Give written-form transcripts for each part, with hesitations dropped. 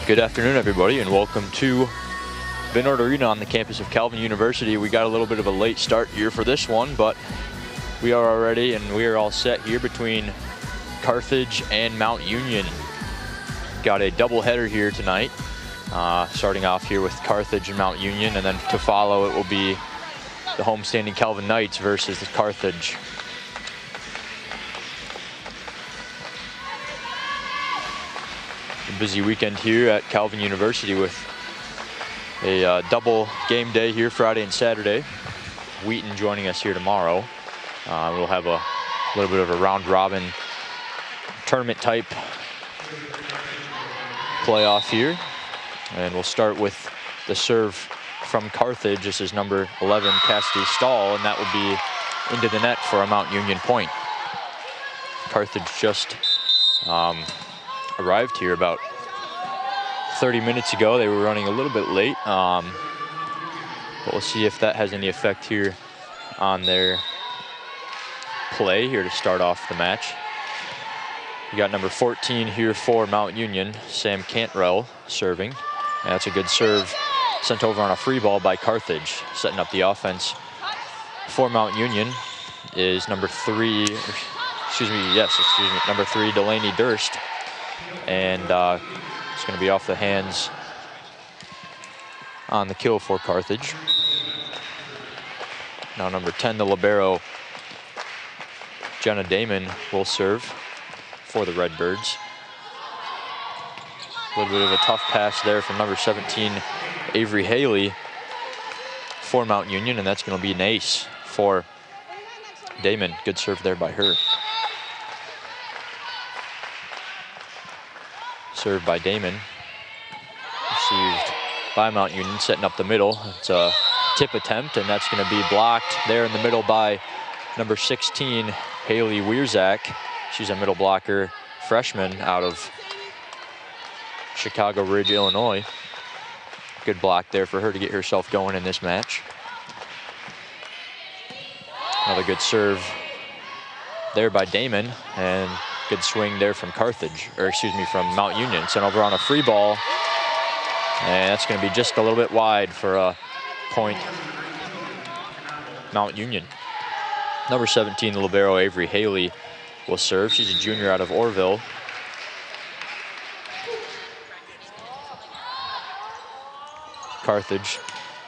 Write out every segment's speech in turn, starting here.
Good afternoon, everybody, and welcome to Vinord Arena on the campus of Calvin University. We got a little bit of a late start here for this one, but we are all ready and we are all set here between Carthage and Mount Union. Got a doubleheader here tonight, starting off here with Carthage and Mount Union, and then to follow it will be the homestanding Calvin Knights versus the Carthage. A busy weekend here at Calvin University with a double game day here Friday and Saturday. Wheaton joining us here tomorrow. We'll have a little bit of a round robin tournament type playoff here. And we'll start with the serve from Carthage. This is number 11, Cassidy Stahl, and that will be into the net for a Mount Union point. Carthage just arrived here about 30 minutes ago. They were running a little bit late, but we'll see if that has any effect here on their play here to start off the match. You got number 14 here for Mount Union, Sam Cantrell serving. And that's a good serve sent over on a free ball by Carthage. Setting up the offense for Mount Union is number 3, number 3, Delaney Durst. And it's going to be off the hands on the kill for Carthage. Now number 10, the libero, Jenna Damon, will serve for the Redbirds. A little bit of a tough pass there from number 17, Avery Haley, for Mount Union, and that's going to be an ace for Damon. Good serve there by her. Served by Damon. Received by Mount Union, setting up the middle. It's a tip attempt, and that's going to be blocked there in the middle by number 16, Haley Wierzak. She's a middle blocker freshman out of Chicago Ridge, Illinois. Good block there for her to get herself going in this match. Another good serve there by Damon, and good swing there from Carthage, or excuse me, from Mount Union. Sent over on a free ball, and that's going to be just a little bit wide for a point, Mount Union. Number 17, the libero, Avery Haley, will serve. She's a junior out of Orville. Carthage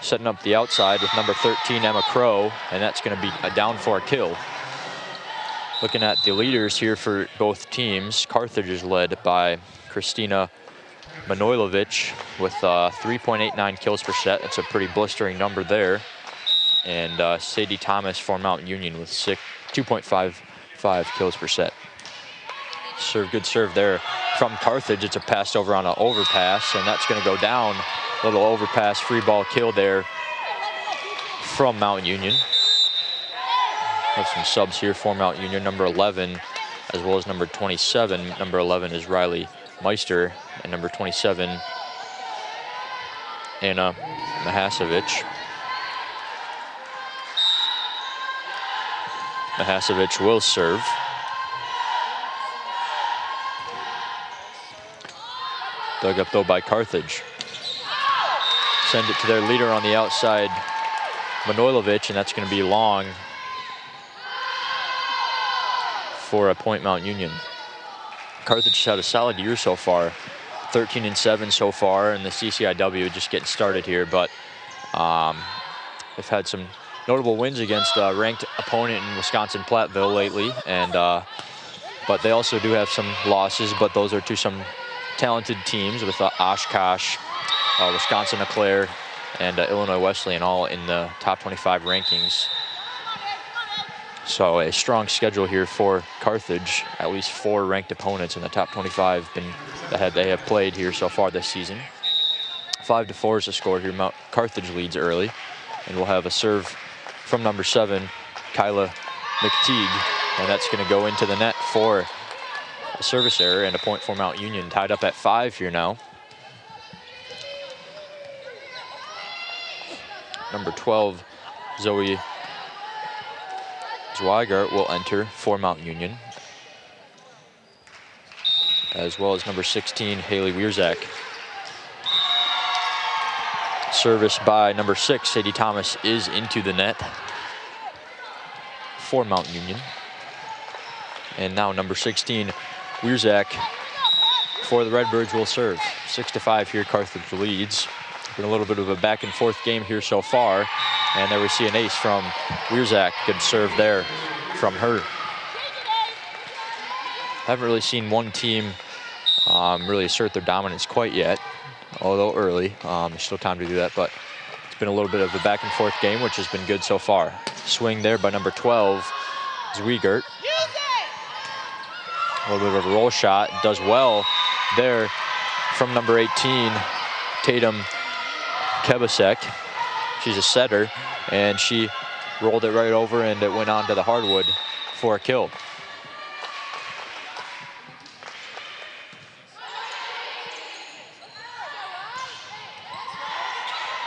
setting up the outside with number 13, Emma Crow, and that's going to be a down for a kill. Looking at the leaders here for both teams, Carthage is led by Christina Manojlovic with 3.89 kills per set. That's a pretty blistering number there. And Sadie Thomas for Mount Union with 2.55 kills per set. Good serve there from Carthage. It's a pass over on an overpass, and that's going to go down. Little overpass free ball kill there from Mount Union. Have some subs here for Mount Union. Number 11 as well as number 27. Number 11 is Riley Meister, and number 27, Anna Mahasevich. Mahasevich will serve. Dug up though by Carthage. Send it to their leader on the outside, Manojlovic, and that's going to be long for a point, Mount Union. Carthage has had a solid year so far, 13-7 so far in the CCIW, just getting started here, but they've had some notable wins against a ranked opponent in Wisconsin Platteville lately, and but they also do have some losses, but those are to some talented teams with Oshkosh, Wisconsin Eau Claire, and Illinois Wesleyan, all in the top 25 rankings. So a strong schedule here for Carthage. At least 4 ranked opponents in the top 25 they have played here so far this season. 5-4 is the score here. Carthage leads early, and we'll have a serve from number 7, Kyla McTeague, and that's going to go into the net for a service error and a point for Mount Union. Tied up at 5 here now. Number 12, Zoe Zweigart, will enter for Mount Union, as well as number 16, Haley Wierzak. Service by number 6, Sadie Thomas, is into the net for Mount Union. And now number 16, Wierzak, for the Redbirds, will serve. 6-5 here, Carthage leads. Been a little bit of a back and forth game here so far. And there we see an ace from Wierzak. Good serve there from her. Haven't really seen one team really assert their dominance quite yet, although early. There's still time to do that, but it's been a little bit of a back and forth game, which has been good so far. Swing there by number 12, Zwiegert. A little bit of a roll shot, does well there from number 18, Tatum Kebasek. She's a setter, and she rolled it right over, and it went onto the hardwood for a kill.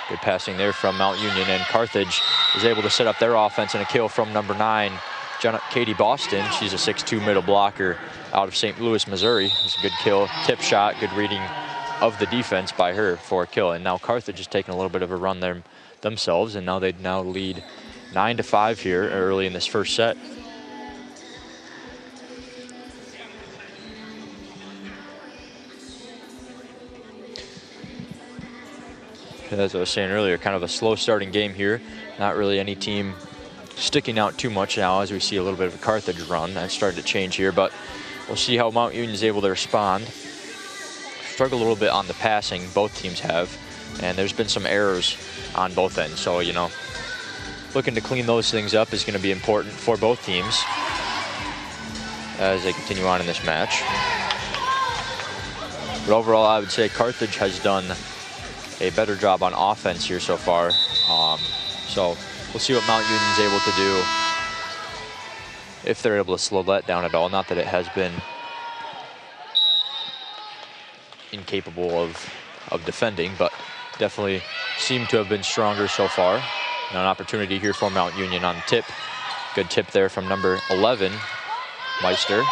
Good passing there from Mount Union, and Carthage is able to set up their offense, and a kill from number 9, Katie Boston. She's a 6'2" middle blocker out of St. Louis, Missouri. It's a good kill, tip shot, good reading of the defense by her for a kill. And now Carthage is taking a little bit of a run there themselves, and now they lead 9-5 here early in this first set. As I was saying earlier, kind of a slow starting game here. Not really any team sticking out too much now, as we see a little bit of a Carthage run. That's started to change here, but we'll see how Mount Union is able to respond. Struggle a little bit on the passing, both teams have, and there's been some errors on both ends. So, you know, looking to clean those things up is going to be important for both teams as they continue on in this match. But overall, I would say Carthage has done a better job on offense here so far. So we'll see what Mount Union's able to do, if they're able to slow that down at all. Not that it has been incapable of defending, but definitely seem to have been stronger so far. And an opportunity here for Mount Union on the tip. Good tip there from number 11, Meister.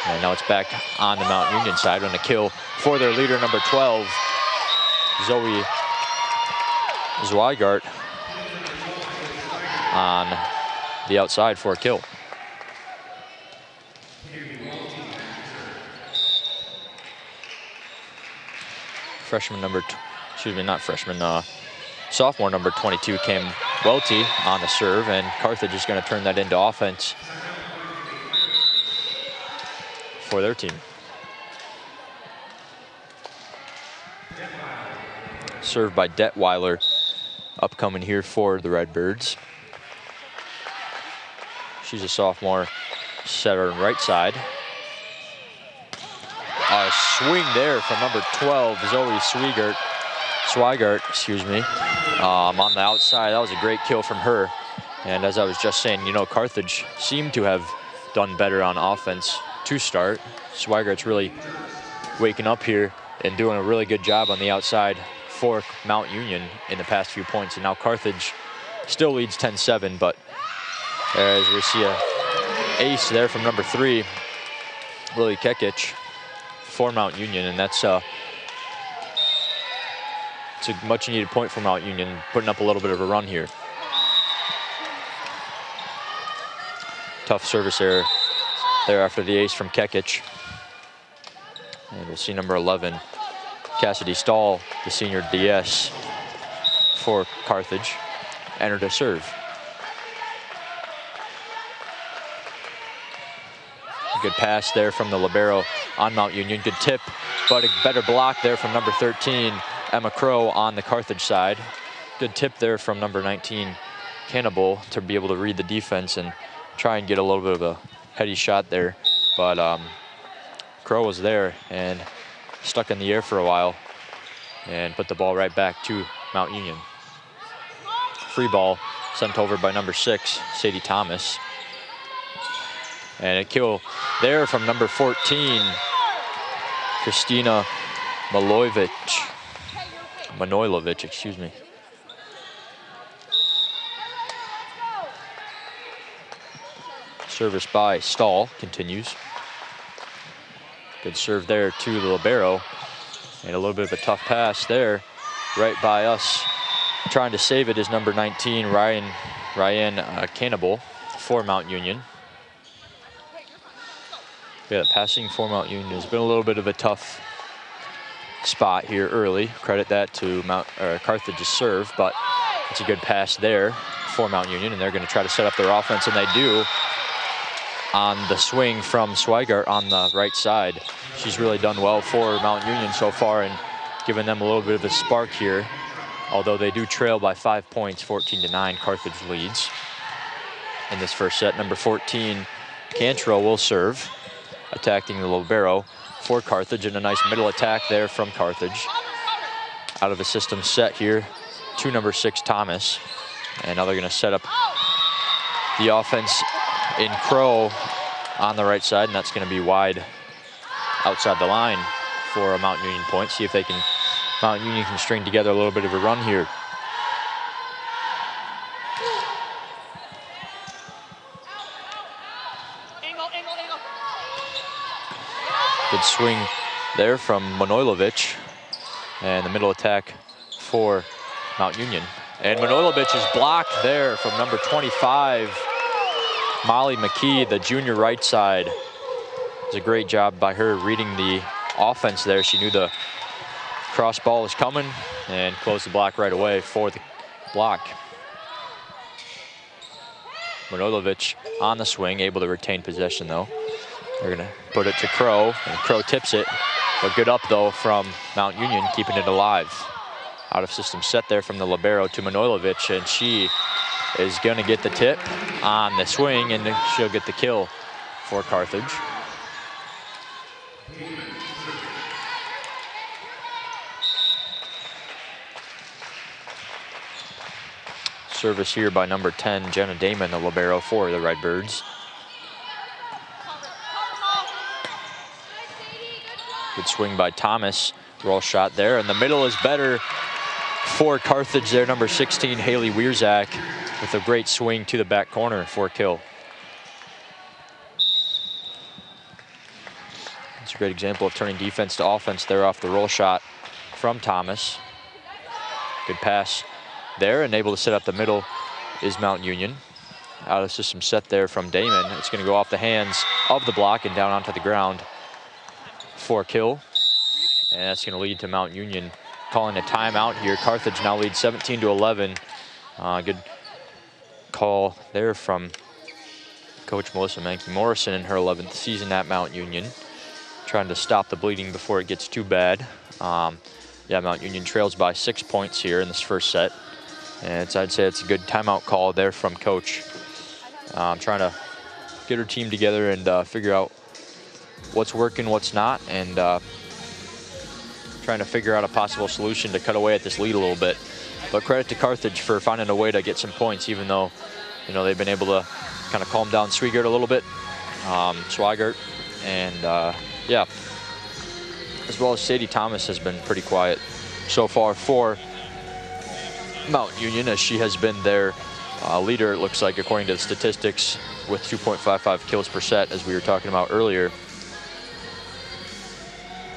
And now it's back on the Mount Union side, and a kill for their leader, number 12, Zoe Zwiegert, on the outside for a kill. Sophomore number 22, Kim Welty, on the serve, and Carthage is going to turn that into offense for their team. Served by Detweiler, upcoming here for the Redbirds. She's a sophomore setter on right side. A swing there from number 12, Zoe Zwiegert, excuse me, on the outside. That was a great kill from her. And as I was just saying, you know, Carthage seemed to have done better on offense to start. Zweigert's really waking up here and doing a really good job on the outside for Mount Union in the past few points. And now Carthage still leads 10-7, but as we see a ace there from number 3, Lily Kekic, for Mount Union, and that's it's a much needed point for Mount Union, putting up a little bit of a run here. Tough service error there after the ace from Kekic. And we'll see number 11, Cassidy Stahl, the senior DS for Carthage, enter to serve. Good pass there from the libero on Mount Union. Good tip, but a better block there from number 13, Emma Crow, on the Carthage side. Good tip there from number 19, Cannibal, to be able to read the defense and try and get a little bit of a heady shot there. But Crow was there and stuck in the air for a while and put the ball right back to Mount Union. Free ball sent over by number 6, Sadie Thomas. And a kill there from number 14, Kristina Manojlovic, excuse me. Service by Stahl continues. Good serve there to the libero. And a little bit of a tough pass there, right by us Trying to save it is number 19, Ryan Cannibal for Mount Union. Yeah, passing for Mount Union has been a little bit of a tough spot here early. Credit that to Carthage's serve, but it's a good pass there for Mount Union, and they're going to try to set up their offense, and they do on the swing from Swigart on the right side. She's really done well for Mount Union so far and given them a little bit of a spark here. Although they do trail by 5 points, 14-9, Carthage leads in this first set. Number 14, Cantrell will serve, attacking the libero for Carthage, and a nice middle attack there from Carthage. Out of a system set here to number 6, Thomas. And now they're gonna set up the offense in Crow on the right side, and that's gonna be wide outside the line for a Mount Union point. See if Mount Union can string together a little bit of a run here. Good swing there from Manojlovic, and the middle attack for Mount Union. And Manojlovic is blocked there from number 25, Molly McKee, the junior right side. It's a great job by her reading the offense there. She knew the cross ball was coming and closed the block right away for the block. Manojlovic on the swing, able to retain possession though. They're gonna put it to Crow, and Crow tips it, but good up though from Mount Union, keeping it alive. Out of system set there from the libero to Manojlovic, and she is gonna get the tip on the swing, and she'll get the kill for Carthage. Service here by number 10, Jenna Damon, the libero for the Redbirds. Good swing by Thomas, roll shot there, and the middle is better for Carthage there. Number 16, Haley Wierzak, with a great swing to the back corner for a kill. It's a great example of turning defense to offense there off the roll shot from Thomas. Good pass there, and able to set up the middle is Mount Union. Out of system set there from Damon. It's going to go off the hands of the block and down onto the ground for a kill. And that's going to lead to Mount Union calling a timeout here. Carthage now leads 17-11. Good call there from Coach Melissa Mankey-Morrison in her 11th season at Mount Union, trying to stop the bleeding before it gets too bad. Yeah, Mount Union trails by 6 points here in this first set. And I'd say it's a good timeout call there from Coach. Trying to get her team together and figure out what's working, what's not, and trying to figure out a possible solution to cut away at this lead a little bit. But credit to Carthage for finding a way to get some points, even though, you know, they've been able to kind of calm down Swigart a little bit, Swigart, and yeah, as well as Sadie Thomas has been pretty quiet so far for Mount Union, as she has been their leader, it looks like, according to the statistics, with 2.55 kills per set, as we were talking about earlier.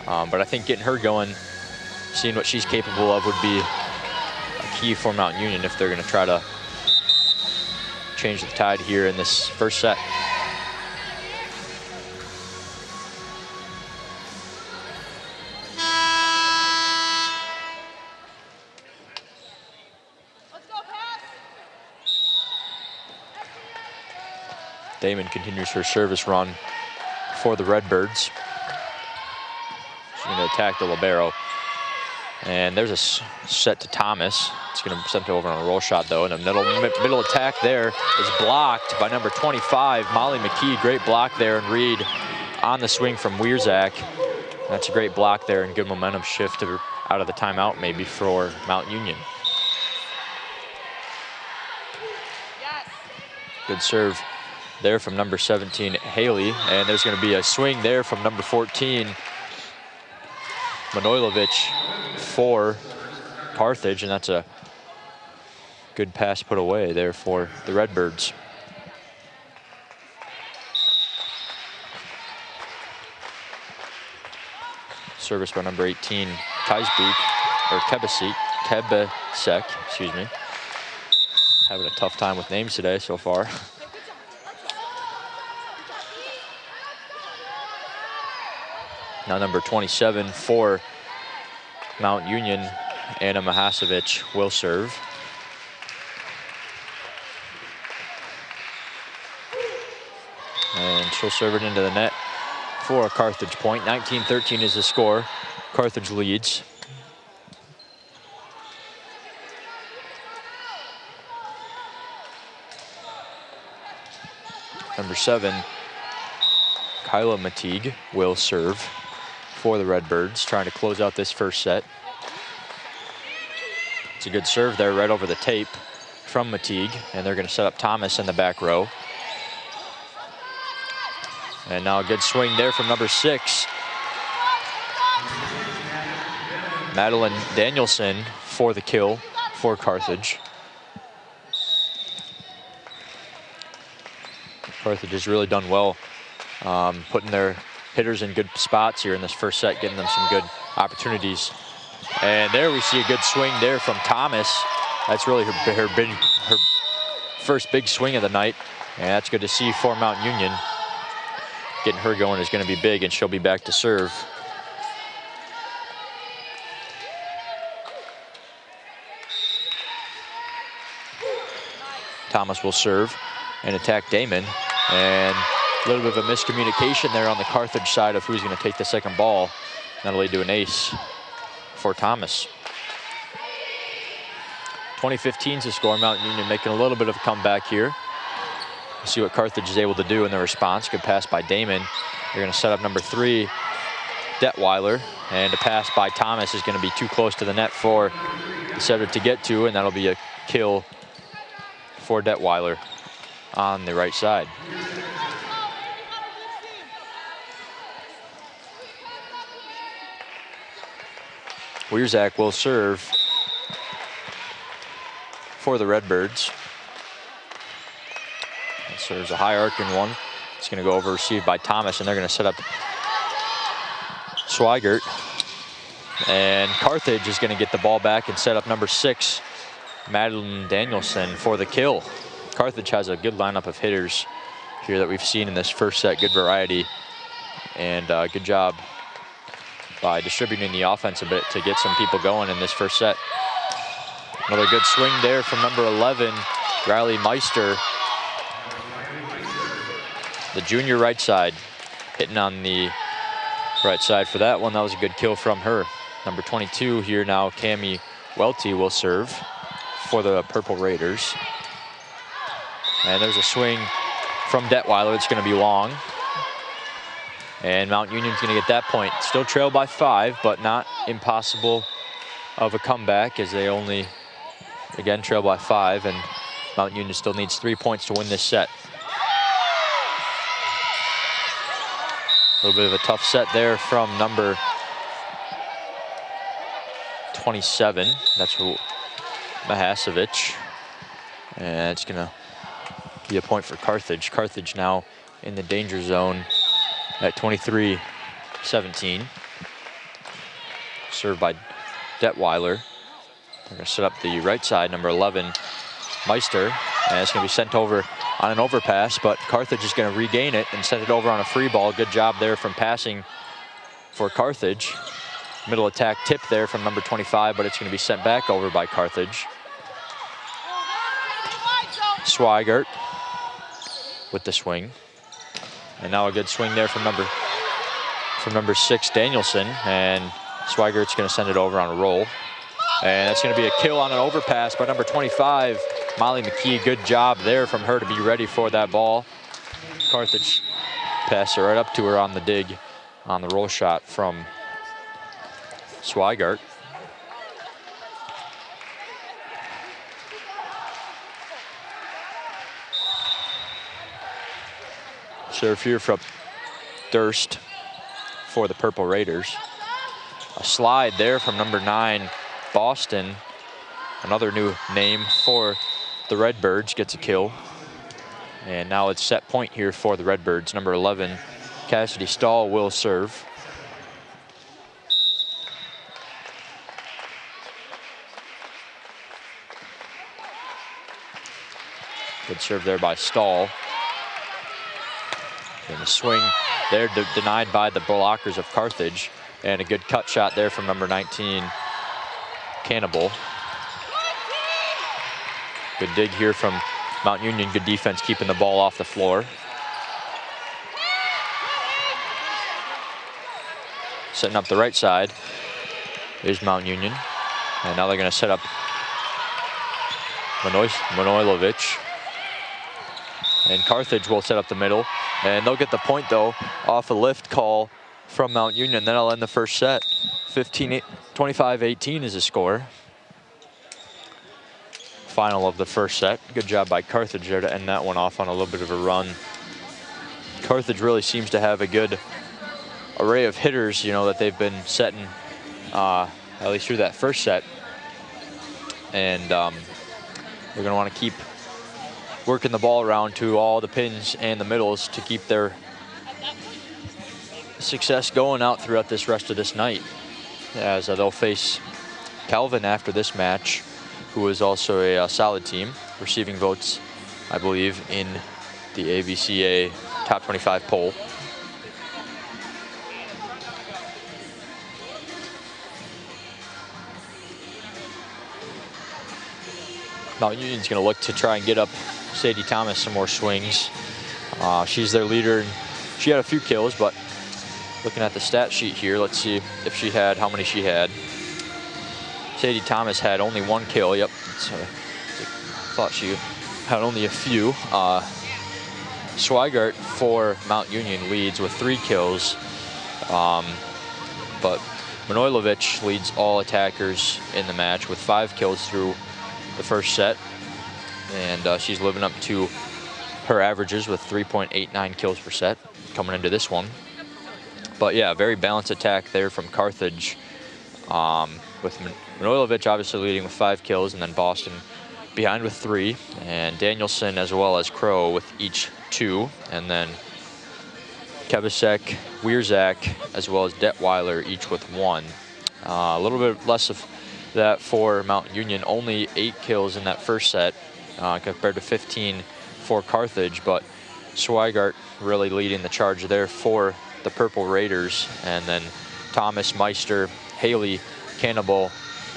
But I think getting her going, seeing what she's capable of, would be a key for Mount Union if they're going to try to change the tide here in this first set. Damon continues her service run for the Redbirds. She's going to attack the libero. And there's a set to Thomas. It's going to send it over on a roll shot, though. And a middle attack there is blocked by number 25, Molly McKee. Great block there, and Reed on the swing from Wierzak. That's a great block there, and good momentum shift out of the timeout maybe for Mount Union. Good serve there from number 17, Haley. And there's going to be a swing there from number 14, Manojlovic, for Carthage, and that's a good pass put away there for the Redbirds. Service by number 18, Kebesic, Kebesek, excuse me. Having a tough time with names today so far. Now number 27 for Mount Union, Anna Mahasevich will serve. And she'll serve it into the net for a Carthage point. 19-13 is the score. Carthage leads. Number 7, Kyla Mateague will serve for the Redbirds, trying to close out this first set. It's a good serve there right over the tape from Mateague, and they're going to set up Thomas in the back row. And now a good swing there from number 6, Madeline Danielson, for the kill for Carthage. Carthage has really done well, putting their hitters in good spots here in this first set, getting them some good opportunities. And there we see a good swing there from Thomas. That's really her first big swing of the night, and that's good to see for Mount Union. Getting her going is going to be big, and she'll be back to serve. Thomas will serve and attack Damon. And a little bit of a miscommunication there on the Carthage side of who's going to take the second ball. That'll lead to an ace for Thomas. 20-15 is the score. Mount Union making a little bit of a comeback here. We'll see what Carthage is able to do in the response. Good pass by Damon. They're going to set up number 3, Detweiler. And a pass by Thomas is going to be too close to the net for the setter to get to, and that'll be a kill for Detweiler on the right side. Wierzak will serve for the Redbirds. It serves a high arcing one. It's going to go over, received by Thomas, and they're going to set up Swigert. And Carthage is going to get the ball back and set up number 6, Madeline Danielson, for the kill. Carthage has a good lineup of hitters here that we've seen in this first set. Good variety, and good job by distributing the offense a bit to get some people going in this first set. Another good swing there from number 11, Riley Meister. The junior right side, hitting on the right side for that one. That was a good kill from her. Number 22 here now, Cami Welty will serve for the Purple Raiders. And there's a swing from Detweiler. It's going to be long. And Mount Union's going to get that point. Still trailed by 5, but not impossible of a comeback, as they only, again, trail by 5. And Mount Union still needs 3 points to win this set. A little bit of a tough set there from number 27. That's Mahasevich. And it's going to be a point for Carthage. Carthage now in the danger zone at 23-17. Served by Detweiler. They're going to set up the right side, number 11, Meister. And it's going to be sent over on an overpass, but Carthage is going to regain it and send it over on a free ball. Good job there from passing for Carthage. Middle attack tip there from number 25, but it's going to be sent back over by Carthage. Swigert with the swing. And now a good swing there from number 6, Danielson. And Swigert's going to send it over on a roll. And that's going to be a kill on an overpass by number 25, Molly McKee. Good job there from her to be ready for that ball. Carthage passed it right up to her on the dig on the roll shot from Swigert. Serve here from Durst for the Purple Raiders. A slide there from number 9, Boston. Another new name for the Redbirds, gets a kill. And now it's set point here for the Redbirds. Number 11, Cassidy Stahl will serve. Good serve there by Stahl. And the swing there denied by the blockers of Carthage. And a good cut shot there from number 19, Cannibal. Good dig here from Mount Union. Good defense keeping the ball off the floor. Setting up the right side is Mount Union. And now they're going to set up Manojlovic. And Carthage will set up the middle. And they'll get the point, though, off a lift call from Mount Union. Then I'll end the first set. 25-18 is the score. Final of the first set. Good job by Carthage there to end that one off on a little bit of a run. Carthage really seems to have a good array of hitters, you know, that they've been setting at least through that first set. And they're going to want to keep working the ball around to all the pins and the middles to keep their success going out throughout this rest of this night, as they'll face Calvin after this match, who is also a solid team, receiving votes, I believe, in the AVCA Top 25 poll. Mount Union's going to look to try and get up Sadie Thomas some more swings. She's their leader, and she had a few kills, but looking at the stat sheet here, let's see if she had, how many she had. Sadie Thomas had only 1 kill. Yep, thought she had only a few. Schweigart for Mount Union leads with 3 kills, but Manojlovic leads all attackers in the match with 5 kills through the first set, and she's living up to her averages with 3.89 kills per set coming into this one. But yeah, very balanced attack there from Carthage, with Manojlovic obviously leading with 5 kills, and then Boston behind with 3, and Danielson as well as Crow with each 2, and then Kebasek, Wierzak, as well as Detweiler each with 1. A little bit less of that for Mount Union, only 8 kills in that first set compared to 15 for Carthage, but Schweigart really leading the charge there for the Purple Raiders, and then Thomas, Meister, Haley, Cannibal,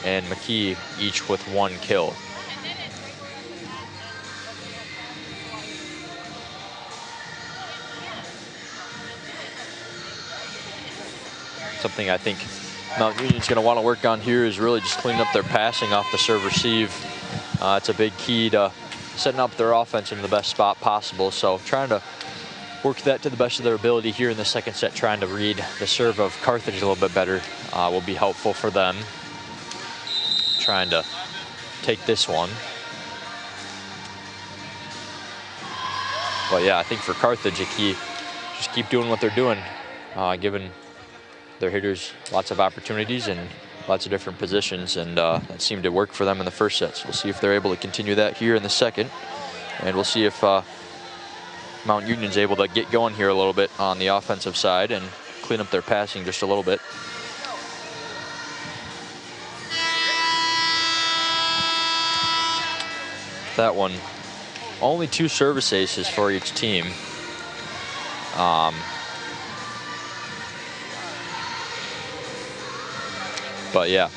and McKee each with 1 kill. Something I think Mount Union's going to want to work on here is really just cleaning up their passing off the serve receive. It's a big key to setting up their offense in the best spot possible. So trying to work that to the best of their ability here in the second set, trying to read the serve of Carthage a little bit better will be helpful for them. Trying to take this one. But yeah, I think for Carthage, a key, just keep doing what they're doing, giving their hitters lots of opportunities and lots of different positions, and that seemed to work for them in the first set. So we'll see if they're able to continue that here in the second, and we'll see if Mount Union's able to get going here a little bit on the offensive side and clean up their passing just a little bit. That one, only 2 service aces for each team. But yeah,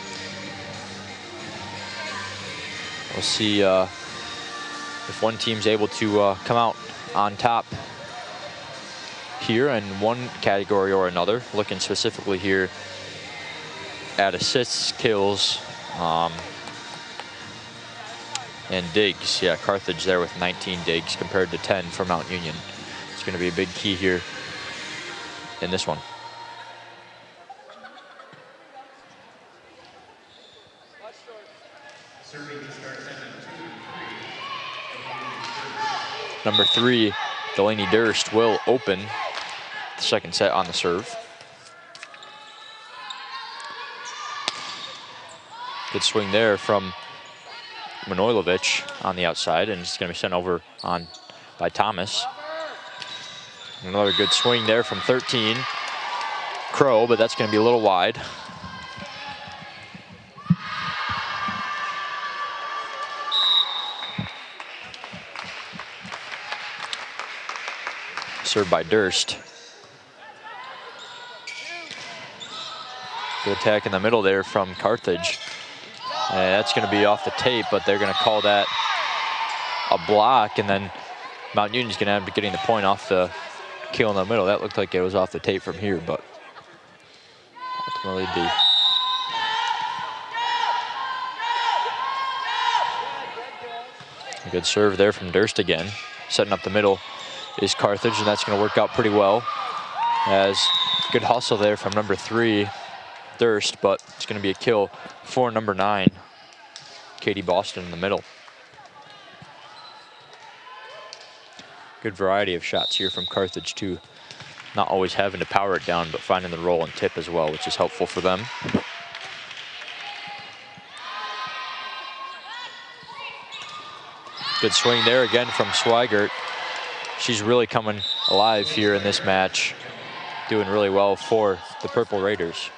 we'll see if one team's able to come out on top here in one category or another. Looking specifically here at assists, kills, and digs. Yeah, Carthage there with 19 digs compared to 10 for Mount Union. It's going to be a big key here in this one. Number 3, Delaney Durst, will open the second set on the serve. Good swing there from Manojlovic on the outside, and it's going to be sent over on by Thomas. Another good swing there from 13, Crow, but that's going to be a little wide. serve by Durst. Good attack in the middle there from Carthage. And that's going to be off the tape, but they're going to call that a block, and then Mount Union's going to end up getting the point off the kill in the middle. That looked like it was off the tape from here, but ultimately a good serve there from Durst again. Setting up the middle is Carthage, and that's going to work out pretty well. As good hustle there from number 3, Durst, but it's going to be a kill for number 9, Katie Boston in the middle. Good variety of shots here from Carthage too. Not always having to power it down, but finding the roll and tip as well, which is helpful for them. Good swing there again from Swigert. She's really coming alive here in this match. Doing really well for the Purple Raiders.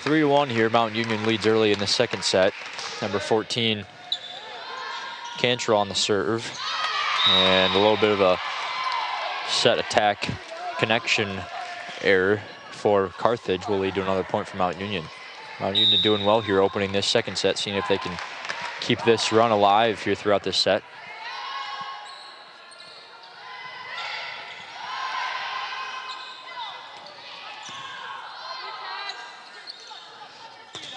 Three to 1 here. Mount Union leads early in the second set. Number 14, Cantrell on the serve. And a little bit of a set attack connection error for Carthage will lead to another point for Mount Union. Mount Union doing well here opening this second set, seeing if they can keep this run alive here throughout this set.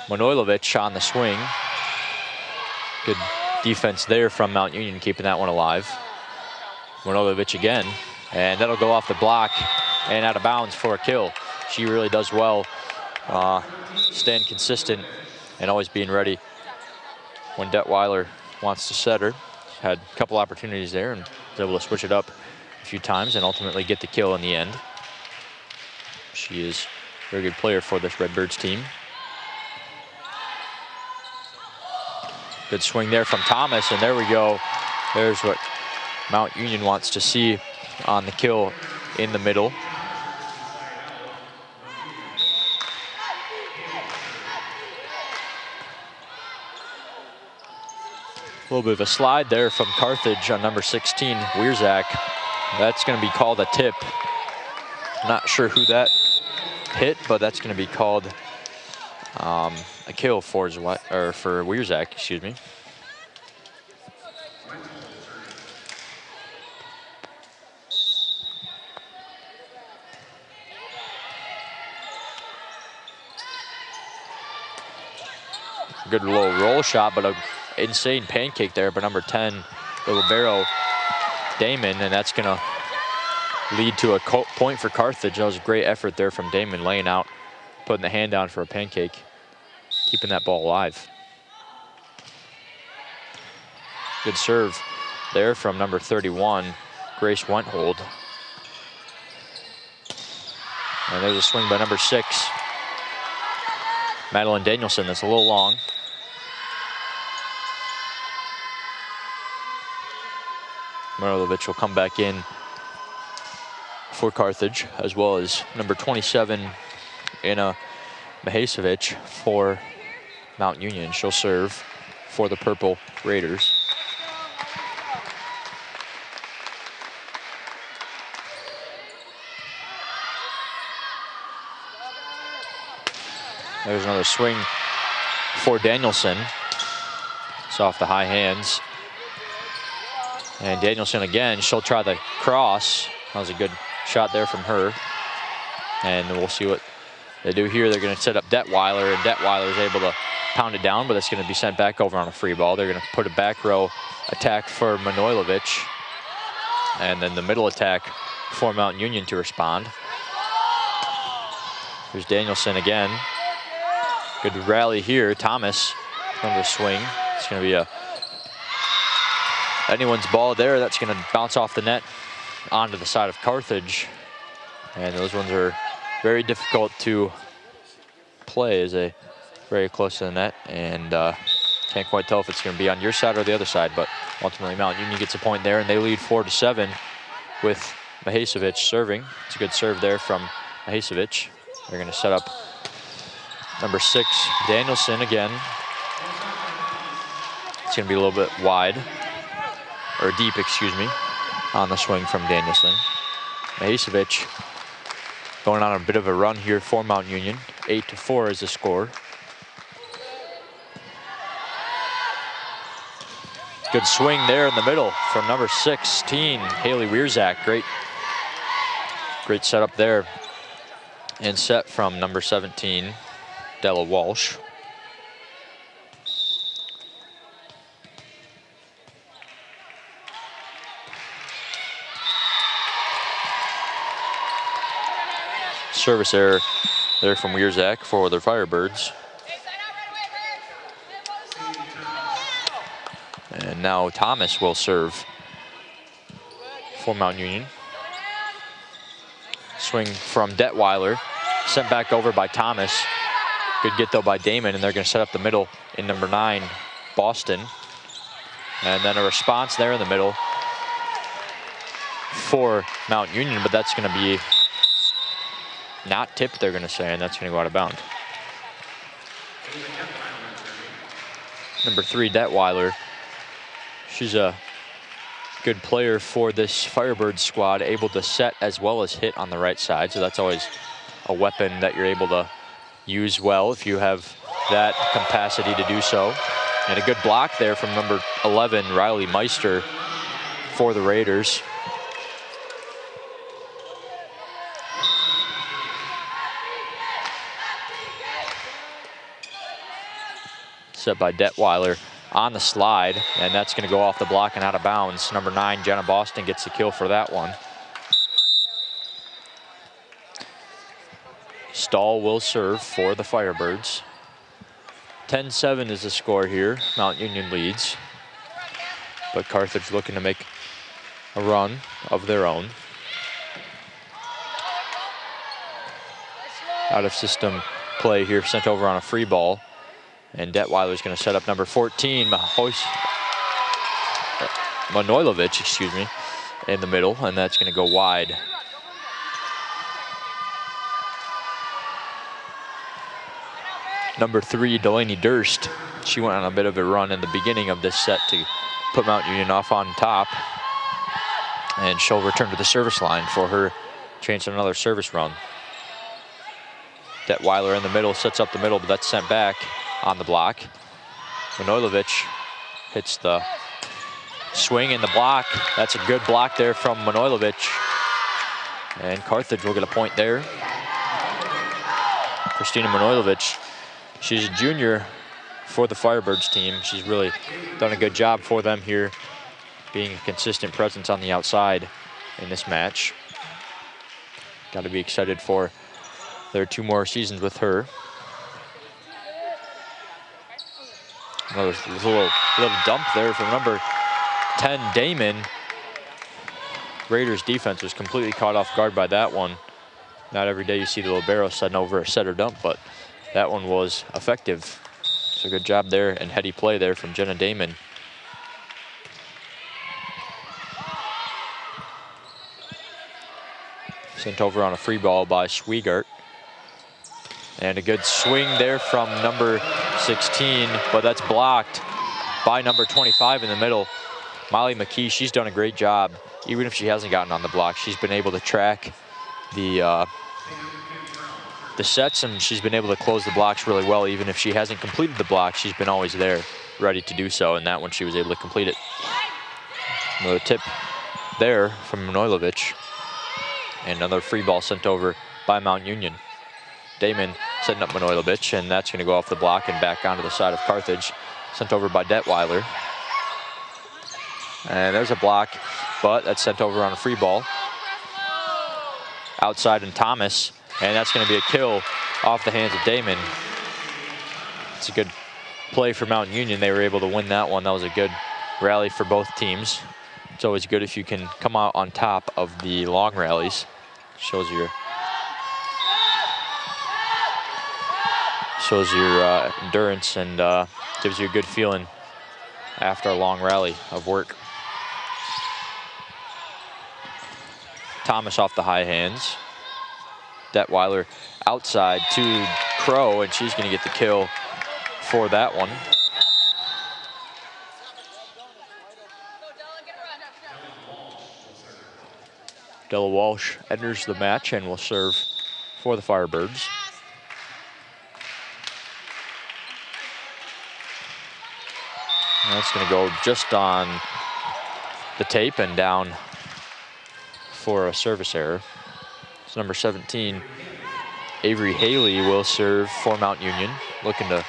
Manojlovic on the swing. Good defense there from Mount Union, keeping that one alive. Manojlovic again, and that'll go off the block and out of bounds for a kill. She really does well, staying consistent and always being ready when Detweiler wants to set her. Had a couple opportunities there and was able to switch it up a few times and ultimately get the kill in the end. She is a very good player for this Redbirds team. Good swing there from Thomas, and there we go. There's what Mount Union wants to see on the kill in the middle. A little bit of a slide there from Carthage on number 16, Wierzak. That's going to be called a tip. Not sure who that hit, but that's going to be called a kill for Wierzak, excuse me. Good low roll shot, but an insane pancake there by number 10, the libero, Damon, and that's going to lead to a point for Carthage. That was a great effort there from Damon, laying out, putting the hand down for a pancake, keeping that ball alive. Good serve there from number 31, Grace Wenthold. And there's a swing by number 6, Madeline Danielson. That's a little long. Manojlovic will come back in for Carthage, as well as number 27, Anna Mahasevic for Mount Union. She'll serve for the Purple Raiders. There's another swing for Danielson. It's off the high hands. And Danielson again, she'll try the cross. That was a good shot there from her. And we'll see what they do here. They're going to set up Detweiler, and Detweiler is able to pound it down, but it's going to be sent back over on a free ball. They're going to put a back row attack for Manojlovic, and then the middle attack for Mount Union to respond. Here's Danielson again. Good rally here. Thomas on the swing. It's going to be anyone's ball there. That's going to bounce off the net onto the side of Carthage. And those ones are very difficult to play as they very close to the net. And can't quite tell if it's going to be on your side or the other side. But ultimately, Mount Union gets a point there, and they lead 4-7 with Mahasevic serving. It's a good serve there from Mahasevic. They're going to set up number 6, Danielson again. It's going to be a little bit wide, or deep, excuse me, on the swing from Danielson. Mahisevich going on a bit of a run here for Mount Union. 8-4 is the score. Good swing there in the middle from number 16, Haley Wierzak. Great setup there. And set from number 17, Della Walsh. Service error there from Wierzak for the Firebirds. And now Thomas will serve for Mount Union. Swing from Detweiler, sent back over by Thomas. Good get though by Damon, and they're going to set up the middle in number 9, Boston. And then a response there in the middle for Mount Union, but that's going to be not tipped, they're going to say, and that's going to go out of bounds. Number 3, Detweiler. She's a good player for this Firebird squad, able to set as well as hit on the right side. So that's always a weapon that you're able to use well if you have that capacity to do so. And a good block there from number 11, Riley Meister, for the Raiders. Set by Detweiler on the slide, and that's going to go off the block and out of bounds. Number 9, Jenna Boston, gets the kill for that one. Stahl will serve for the Firebirds. 10-7 is the score here. Mount Union leads, but Carthage looking to make a run of their own. Out of system play here, sent over on a free ball. And Detweiler's going to set up number 14, Manojlovic, excuse me, in the middle, and that's going to go wide. Number 3, Delaney Durst. She went on a bit of a run in the beginning of this set to put Mount Union off on top. And she'll return to the service line for her chance at another service run. Detweiler in the middle, sets up the middle, but that's sent back on the block. Manojlovic hits the swing and the block. That's a good block there from Manojlovic. And Carthage will get a point there. Christina Manojlovic, she's a junior for the Firebirds team. She's really done a good job for them here, being a consistent presence on the outside in this match. Got to be excited for their 2 more seasons with her. Another little dump there from number 10, Damon. Raiders defense was completely caught off guard by that one. Not every day you see the libero setting over a set or dump, but that one was effective. So good job there and heady play there from Jenna Damon. Sent over on a free ball by Swigart. And a good swing there from number 16, but that's blocked by number 25 in the middle. Molly McKee, she's done a great job. Even if she hasn't gotten on the block, she's been able to track the sets, and she's been able to close the blocks really well. Even if she hasn't completed the block, she's been always there, ready to do so, and that one she was able to complete it. Another tip there from Manojlovic. And another free ball sent over by Mount Union. Damon setting up Manojlovic, and that's going to go off the block and back onto the side of Carthage. Sent over by Detweiler. And there's a block, but that's sent over on a free ball. Outside and Thomas, and that's going to be a kill off the hands of Damon. It's a good play for Mount Union. They were able to win that one. That was a good rally for both teams. It's always good if you can come out on top of the long rallies. Shows your endurance and gives you a good feeling after a long rally of work. Thomas off the high hands. Detweiler outside to Crow, and she's going to get the kill for that one. Della Walsh enters the match and will serve for the Firebirds. And that's going to go just on the tape and down for a service error. So number 17, Avery Haley, will serve for Mount Union, looking to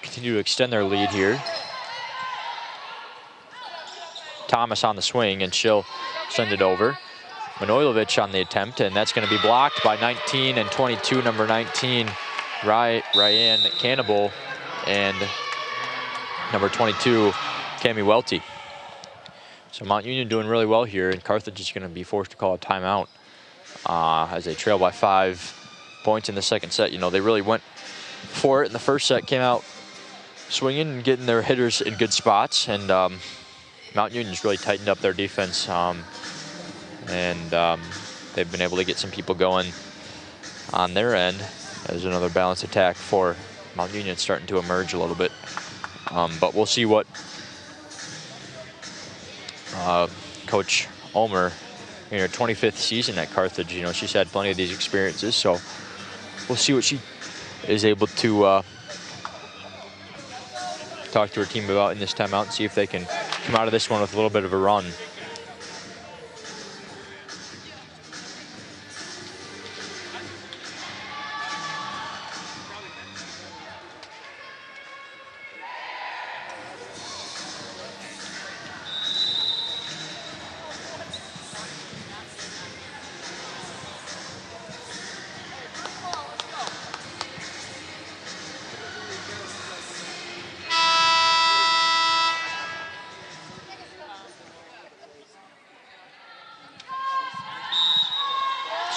continue to extend their lead here. Thomas on the swing, and she'll send it over. Manojlovic on the attempt, and that's going to be blocked by 19 and 22, number 19, Ryan Cannibal, and number 22, Cami Welty. So Mount Union doing really well here, and Carthage is going to be forced to call a timeout as they trail by 5 points in the second set. You know, they really went for it in the first set, came out swinging and getting their hitters in good spots, and Mount Union's really tightened up their defense, and they've been able to get some people going on their end. There's another balanced attack for Mount Union starting to emerge a little bit. But we'll see what Coach Ulmer, in her 25th season at Carthage, you know, she's had plenty of these experiences, so we'll see what she is able to talk to her team about in this timeout and see if they can come out of this one with a little bit of a run.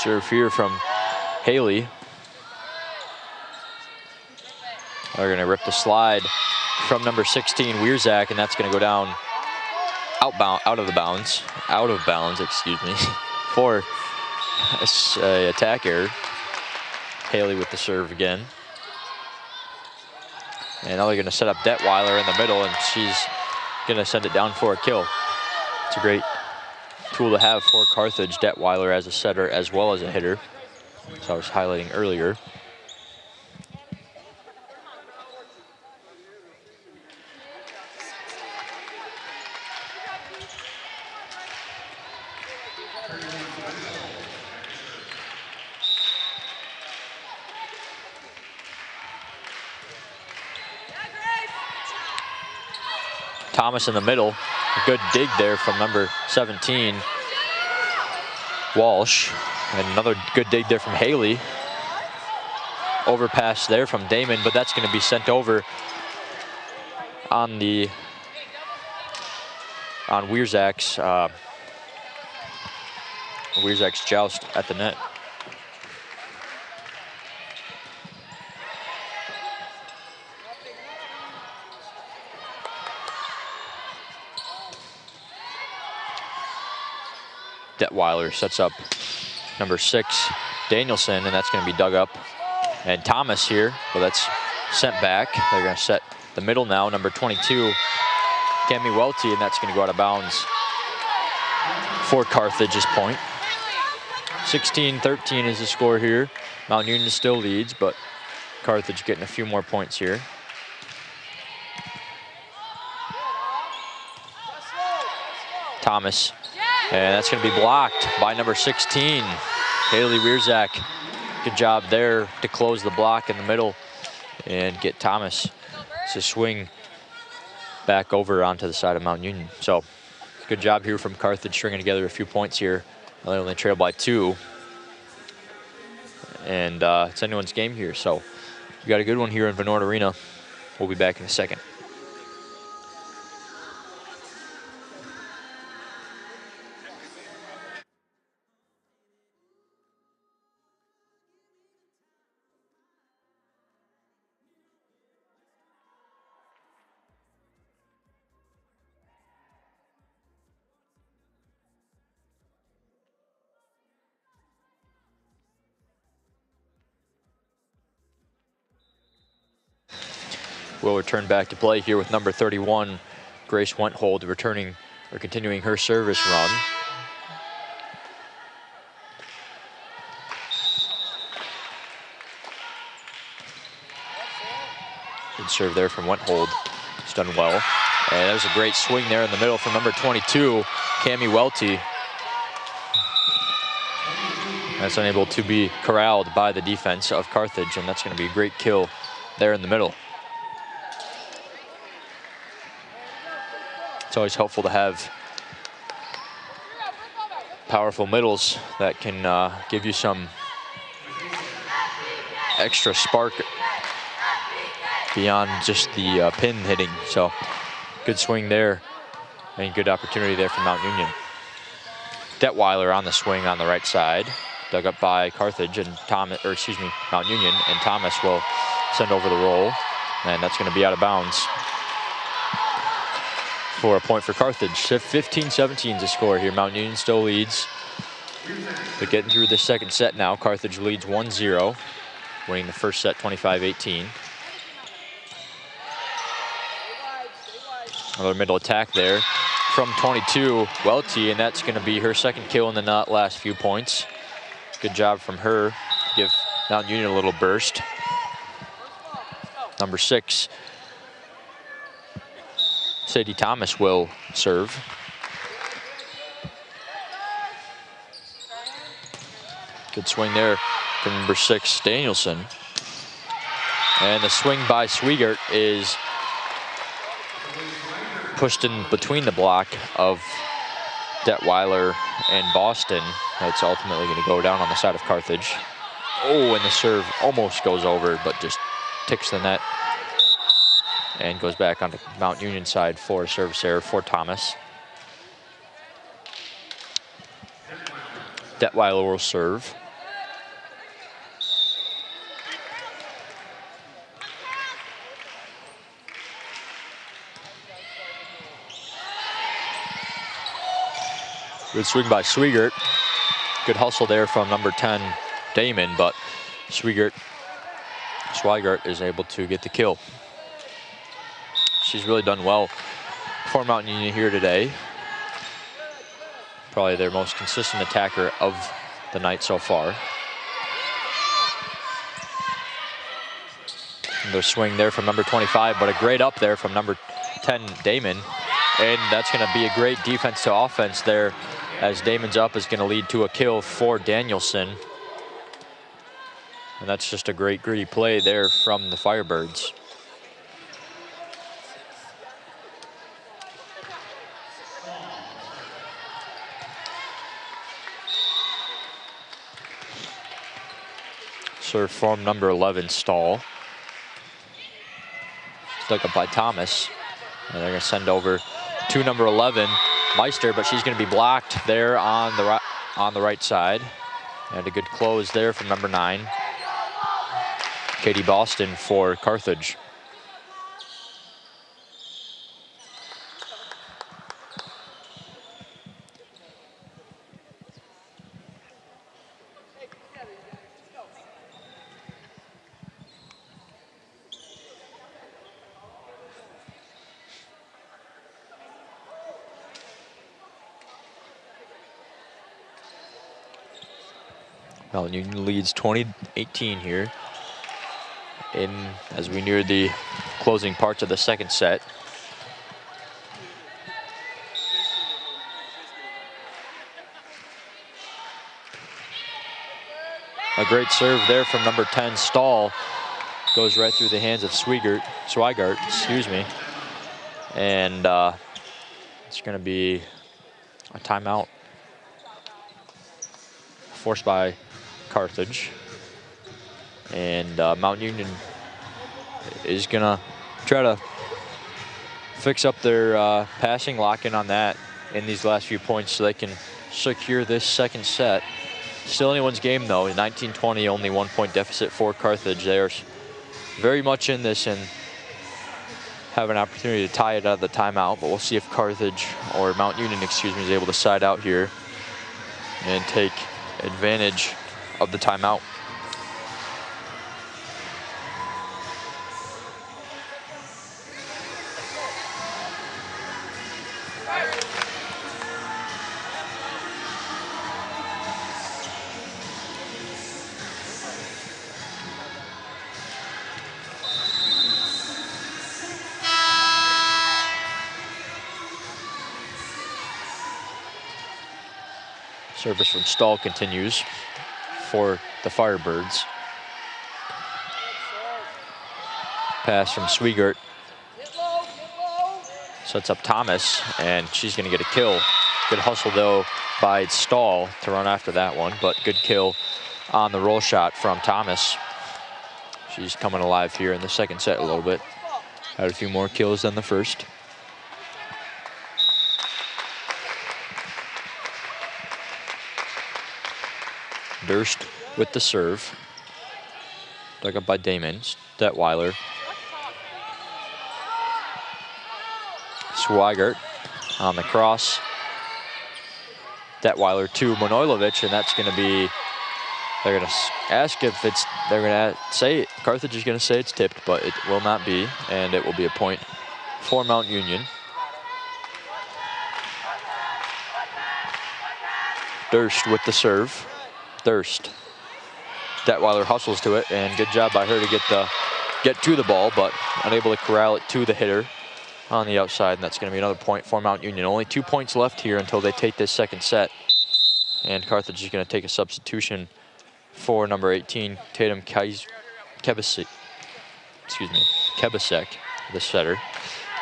Serve here from Haley. They're going to rip the slide from number 16, Wierzak, and that's going to go down out of bounds, excuse me, for a attack error. Haley with the serve again. And now they're going to set up Detweiler in the middle, and she's going to send it down for a kill. It's a great tool to have for Carthage, Detweiler as a setter as well as a hitter, as I was highlighting earlier. Thomas in the middle. A good dig there from number 17, Walsh. And another good dig there from Haley. Overpass there from Damon, but that's going to be sent over on Wierzak's joust at the net. Detweiler sets up number 6, Danielson, and that's going to be dug up. And Thomas here, well, that's sent back. They're going to set the middle now, number 22, Cami Welty, and that's going to go out of bounds for Carthage's point. 16-13 is the score here. Mount Union still leads, but Carthage getting a few more points here. Thomas. And that's going to be blocked by number 16, Haley Wierzak. Good job there to close the block in the middle and get Thomas to swing back over onto the side of Mount Union. So good job here from Carthage, stringing together a few points here. They only trail by 2. And it's anyone's game here. So we got a good one here in Vennord Arena. We'll be back in a second. We'll return back to play here with number 31, Grace Wenthold, continuing her service run. Good serve there from Wenthold. He's done well. And there's a great swing there in the middle from number 22, Cami Welty. That's unable to be corralled by the defense of Carthage, and that's going to be a great kill there in the middle. It's always helpful to have powerful middles that can give you some extra spark beyond just the pin hitting. So good swing there and good opportunity there for Mount Union. Detweiler on the swing on the right side, dug up by Carthage and Mount Union, and Thomas will send over the roll, and that's going to be out of bounds for a point for Carthage. 15-17 to score here. Mount Union still leads, but getting through the second set now. Carthage leads 1-0, winning the first set 25-18. Another middle attack there from 22, Welty, and that's going to be her second kill in the last few points. Good job from her to give Mount Union a little burst. Number 6, Sadie Thomas will serve. Good swing there from number 6, Danielson. And the swing by Swigert is pushed in between the block of Detweiler and Boston. That's ultimately going to go down on the side of Carthage. Oh, and the serve almost goes over, but just ticks the net and goes back onto Mount Union side for a service error for Thomas. Detweiler will serve. Good swing by Swigert. Good hustle there from number 10, Damon, but Swigert is able to get the kill. She's really done well for Mount Union here today. Probably their most consistent attacker of the night so far. Another swing there from number 25, but a great up there from number 10, Damon. And that's going to be a great defense to offense there, as Damon's up is going to lead to a kill for Danielson. And that's just a great gritty play there from the Firebirds. Serve from number 11, Stahl. Stuck up by Thomas. And they're going to send over to number 11, Meister, but she's going to be blocked there on the right side. And a good close there from number 9, Katie Boston for Carthage. Mount Union leads 20-18 here as we near the closing parts of the second set. A great serve there from number 10, Stahl. Goes right through the hands of Swigert, excuse me. And it's going to be a timeout forced by Carthage. And Mount Union is gonna try to fix up their passing, lock in on that in these last few points so they can secure this second set. Still anyone's game though, 19-20, only 1 point deficit for Carthage. They're very much in this and have an opportunity to tie it out of the timeout, but we'll see if Carthage, or Mount Union, excuse me, is able to side out here and take advantage of the timeout. Service from Stahl continues for the Firebirds. Pass from Swigert. Sets up Thomas, and she's going to get a kill. Good hustle, though, by Stahl to run after that one, but good kill on the roll shot from Thomas. She's coming alive here in the second set a little bit. Had a few more kills than the first. Durst with the serve. Dug up by Damon. Detweiler. Swigert on the cross. Detweiler to Manojlovic, and that's going to be, they're going to ask if it's, they're going to say, Carthage is going to say it's tipped, but it will not be, and it will be a point for Mount Union. Durst with the serve. Durst. Detweiler hustles to it, and good job by her to get to the ball, but unable to corral it to the hitter on the outside, and that's going to be another point for Mount Union. Only 2 points left here until they take this second set, and Carthage is going to take a substitution for number 18, Tatum Kebasek, the setter,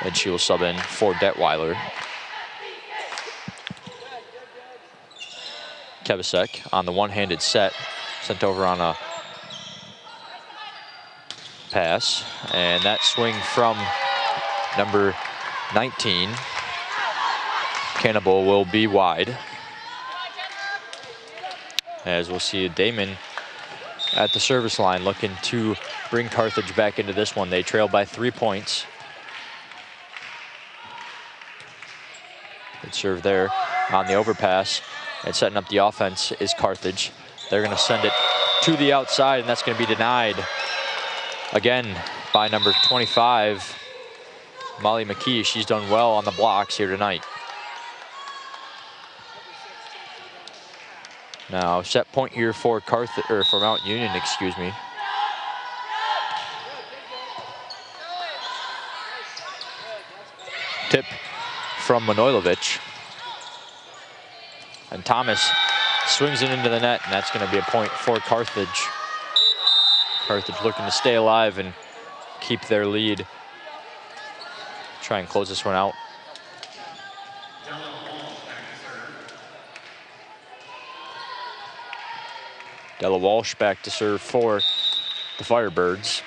and she will sub in for Detweiler. Kebasek on the one-handed set, sent over on a pass, and that swing from number 19, Cannibal, will be wide. As we'll see Damon at the service line looking to bring Carthage back into this one. They trail by 3 points. Good serve there on the overpass, and setting up the offense is Carthage. They're going to send it to the outside, and that's going to be denied again by number 25, Molly McKee. She's done well on the blocks here tonight. Now set point here for for Mount Union, excuse me. Tip from Manojlovic. And Thomas swings it into the net, and that's going to be a point for Carthage. Carthage looking to stay alive and keep their lead. Try and close this one out. Della Walsh back to serve for the Firebirds.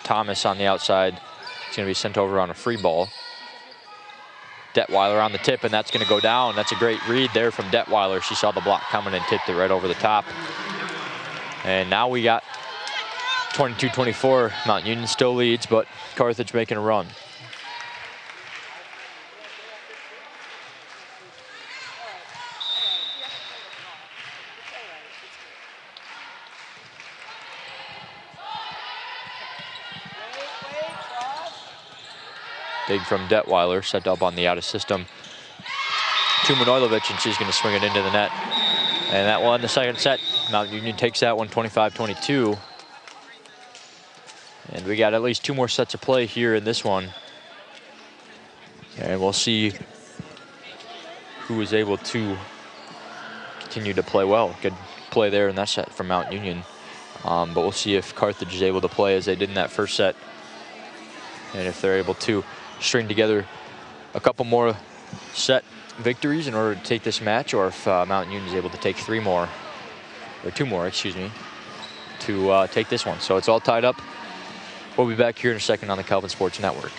Thomas on the outside. It's going to be sent over on a free ball. Detweiler on the tip, and that's going to go down. That's a great read there from Detweiler. She saw the block coming and tipped it right over the top. And now we got 22-24. Mount Union still leads, but Carthage making a run. Dig from Detweiler, set up on the out of system to Manojlovic, and she's going to swing it into the net. And that will end the second set. Mount Union takes that one 25-22. And we got at least 2 more sets of play here in this one. And we'll see who is able to continue to play well. Good play there in that set from Mount Union. But we'll see if Carthage is able to play as they did in that first set, and if they're able to string together a couple more set victories in order to take this match, or if Mount Union is able to take 2 more, excuse me, to take this one. So it's all tied up. We'll be back here in a second on the Calvin Sports Network.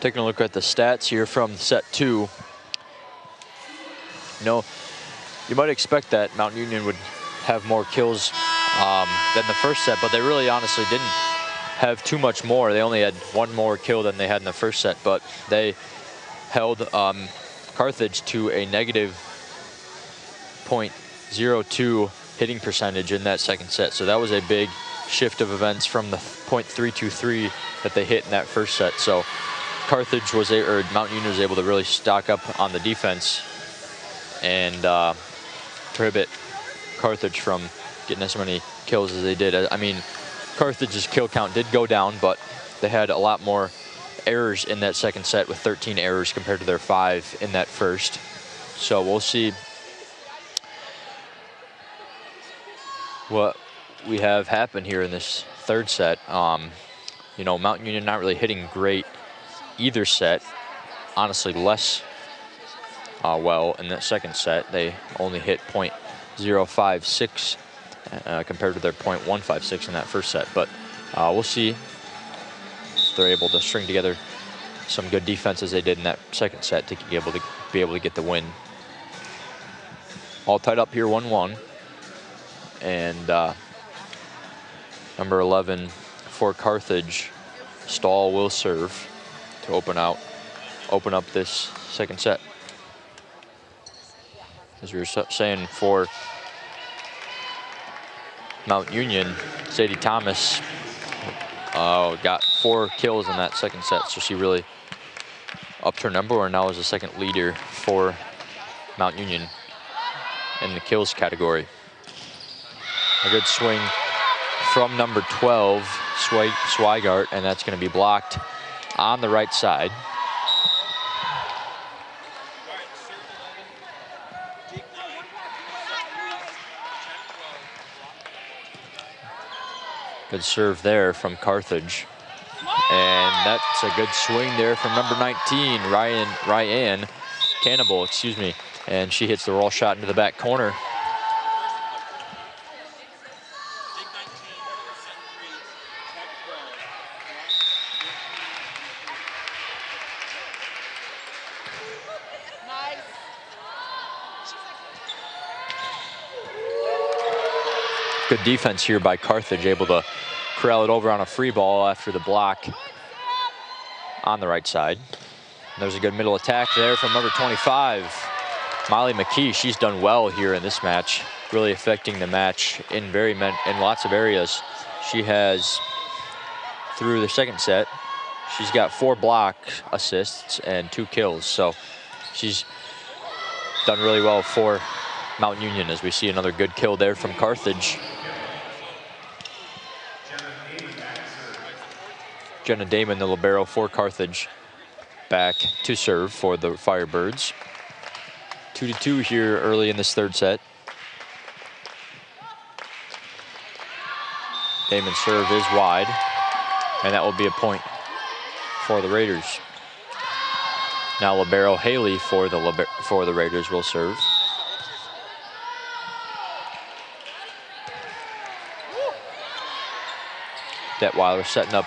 Taking a look at the stats here from set 2. You know, you might expect that Mount Union would have more kills than the first set, but they really honestly didn't have too much more. They only had one more kill than they had in the first set, but they held Carthage to a negative .02 hitting percentage in that second set. So that was a big shift of events from the .323 that they hit in that first set. So Carthage was Mount Union was able to really stock up on the defense and prohibit Carthage from getting as many kills as they did. I mean, Carthage's kill count did go down, but they had a lot more errors in that second set with 13 errors compared to their 5 in that first. So we'll see what we have happen here in this third set. You know, Mount Union not really hitting great either set. Honestly, less well in that second set. They only hit .056 compared to their .156 in that first set. But we'll see if they're able to string together some good defense as they did in that second set to be able to get the win. All tied up here 1-1. And number 11 for Carthage, Stahl will serve to open up this second set. As we were saying, for Mount Union, Sadie Thomas got 4 kills in that second set, so she really upped her number and now is the second leader for Mount Union in the kills category. A good swing from number 12, Swigart, and that's going to be blocked on the right side. Good serve there from Carthage. And that's a good swing there from number 19, Ryan Cannibal, excuse me. And she hits the roll shot into the back corner. Good defense here by Carthage, able to corral it over on a free ball after the block on the right side. There's a good middle attack there from number 25, Molly McKee. She's done well here in this match, really affecting the match in lots of areas. She has, through the second set, she's got 4 block assists and 2 kills. So she's done really well for Mount Union, as we see another good kill there from Carthage. Jenna Damon, the libero for Carthage, back to serve for the Firebirds. 2-2 here early in this third set. Damon's serve is wide, and that will be a point for the Raiders. Now libero Haley for the Raiders will serve. Detweiler setting up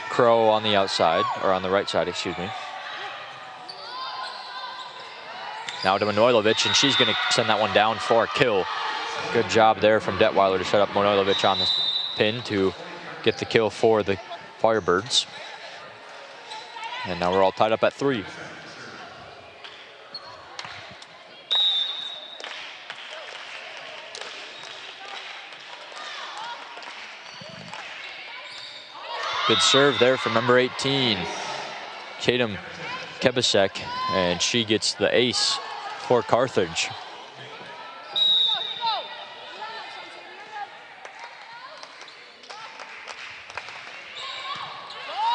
Crow on the outside, or on the right side, excuse me. Now to Manojlovic, and she's going to send that one down for a kill. Good job there from Detweiler to set up Manojlovic on the pin to get the kill for the Firebirds. And now we're all tied up at 3. Good serve there from number 18, Tatum Kebasek, and she gets the ace for Carthage.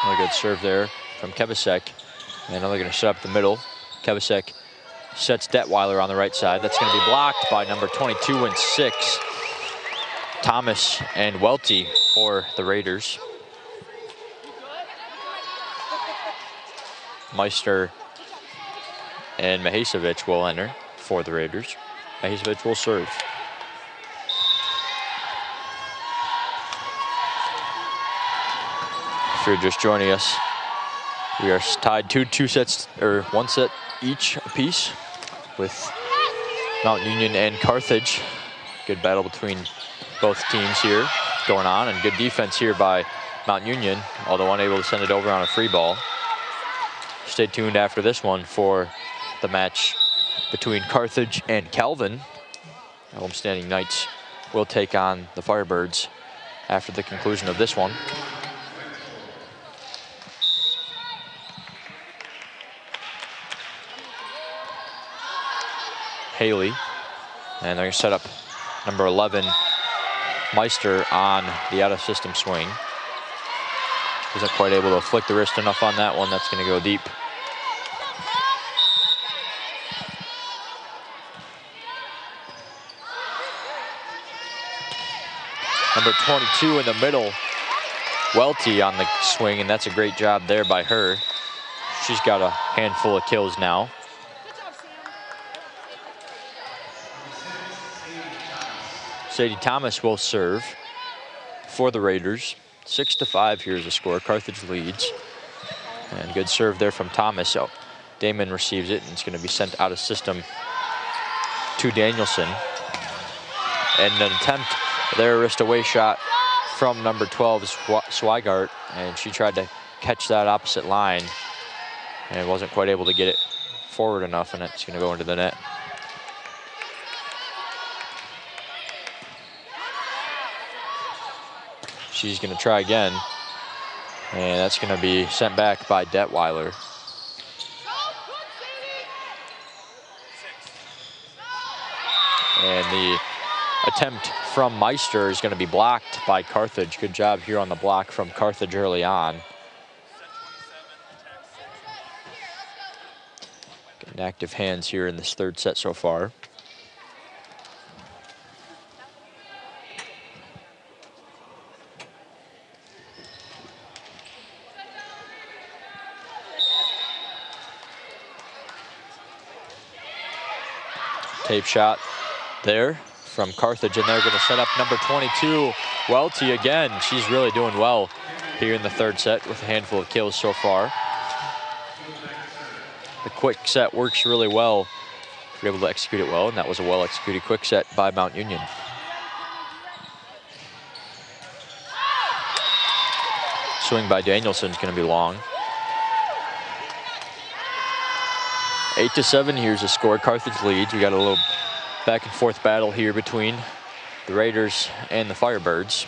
A good serve there from Kebasek, and now they're going to set up the middle. Kebasek sets Detweiler on the right side. That's going to be blocked by number 22 and 6, Thomas and Welty for the Raiders. Meister and Mahisevic will enter for the Raiders. Mahisevic will serve. If you're just joining us, We are tied 2 sets, or 1 set each apiece, with Mount Union and Carthage. Good battle between both teams here going on, and good defense here by Mount Union, although unable to send it over on a free ball. Stay tuned after this one for the match between Carthage and Calvin. The homestanding Knights will take on the Firebirds after the conclusion of this one. Haley, and they're gonna set up number 11, Meister, on the out-of-system swing. Wasn't quite able to flick the wrist enough on that one. That's gonna go deep. Number 22 in the middle, Welty, on the swing, and that's a great job there by her. She's got a handful of kills now. Sadie Thomas will serve for the Raiders. 6-5 here's the score. Carthage leads. And good serve there from Thomas. So Damon receives it, and it's going to be sent out of system to Danielson. And an attempt there, wrist away shot from number 12, Swigart, and she tried to catch that opposite line and wasn't quite able to get it forward enough, and it's going to go into the net. She's going to try again, and that's going to be sent back by Detweiler. And the attempt from Meister is going to be blocked by Carthage. Good job here on the block from Carthage early on. Getting active hands here in this third set so far. Tape shot there from Carthage, and they're going to set up number 22, Welty, again. She's really doing well here in the third set with a handful of kills so far. The quick set works really well. We're able to execute it well, and that was a well-executed quick set by Mount Union. Swing by Danielson is going to be long. 8-7, here's the score. Carthage leads. We got a little back and forth battle here between the Raiders and the Firebirds.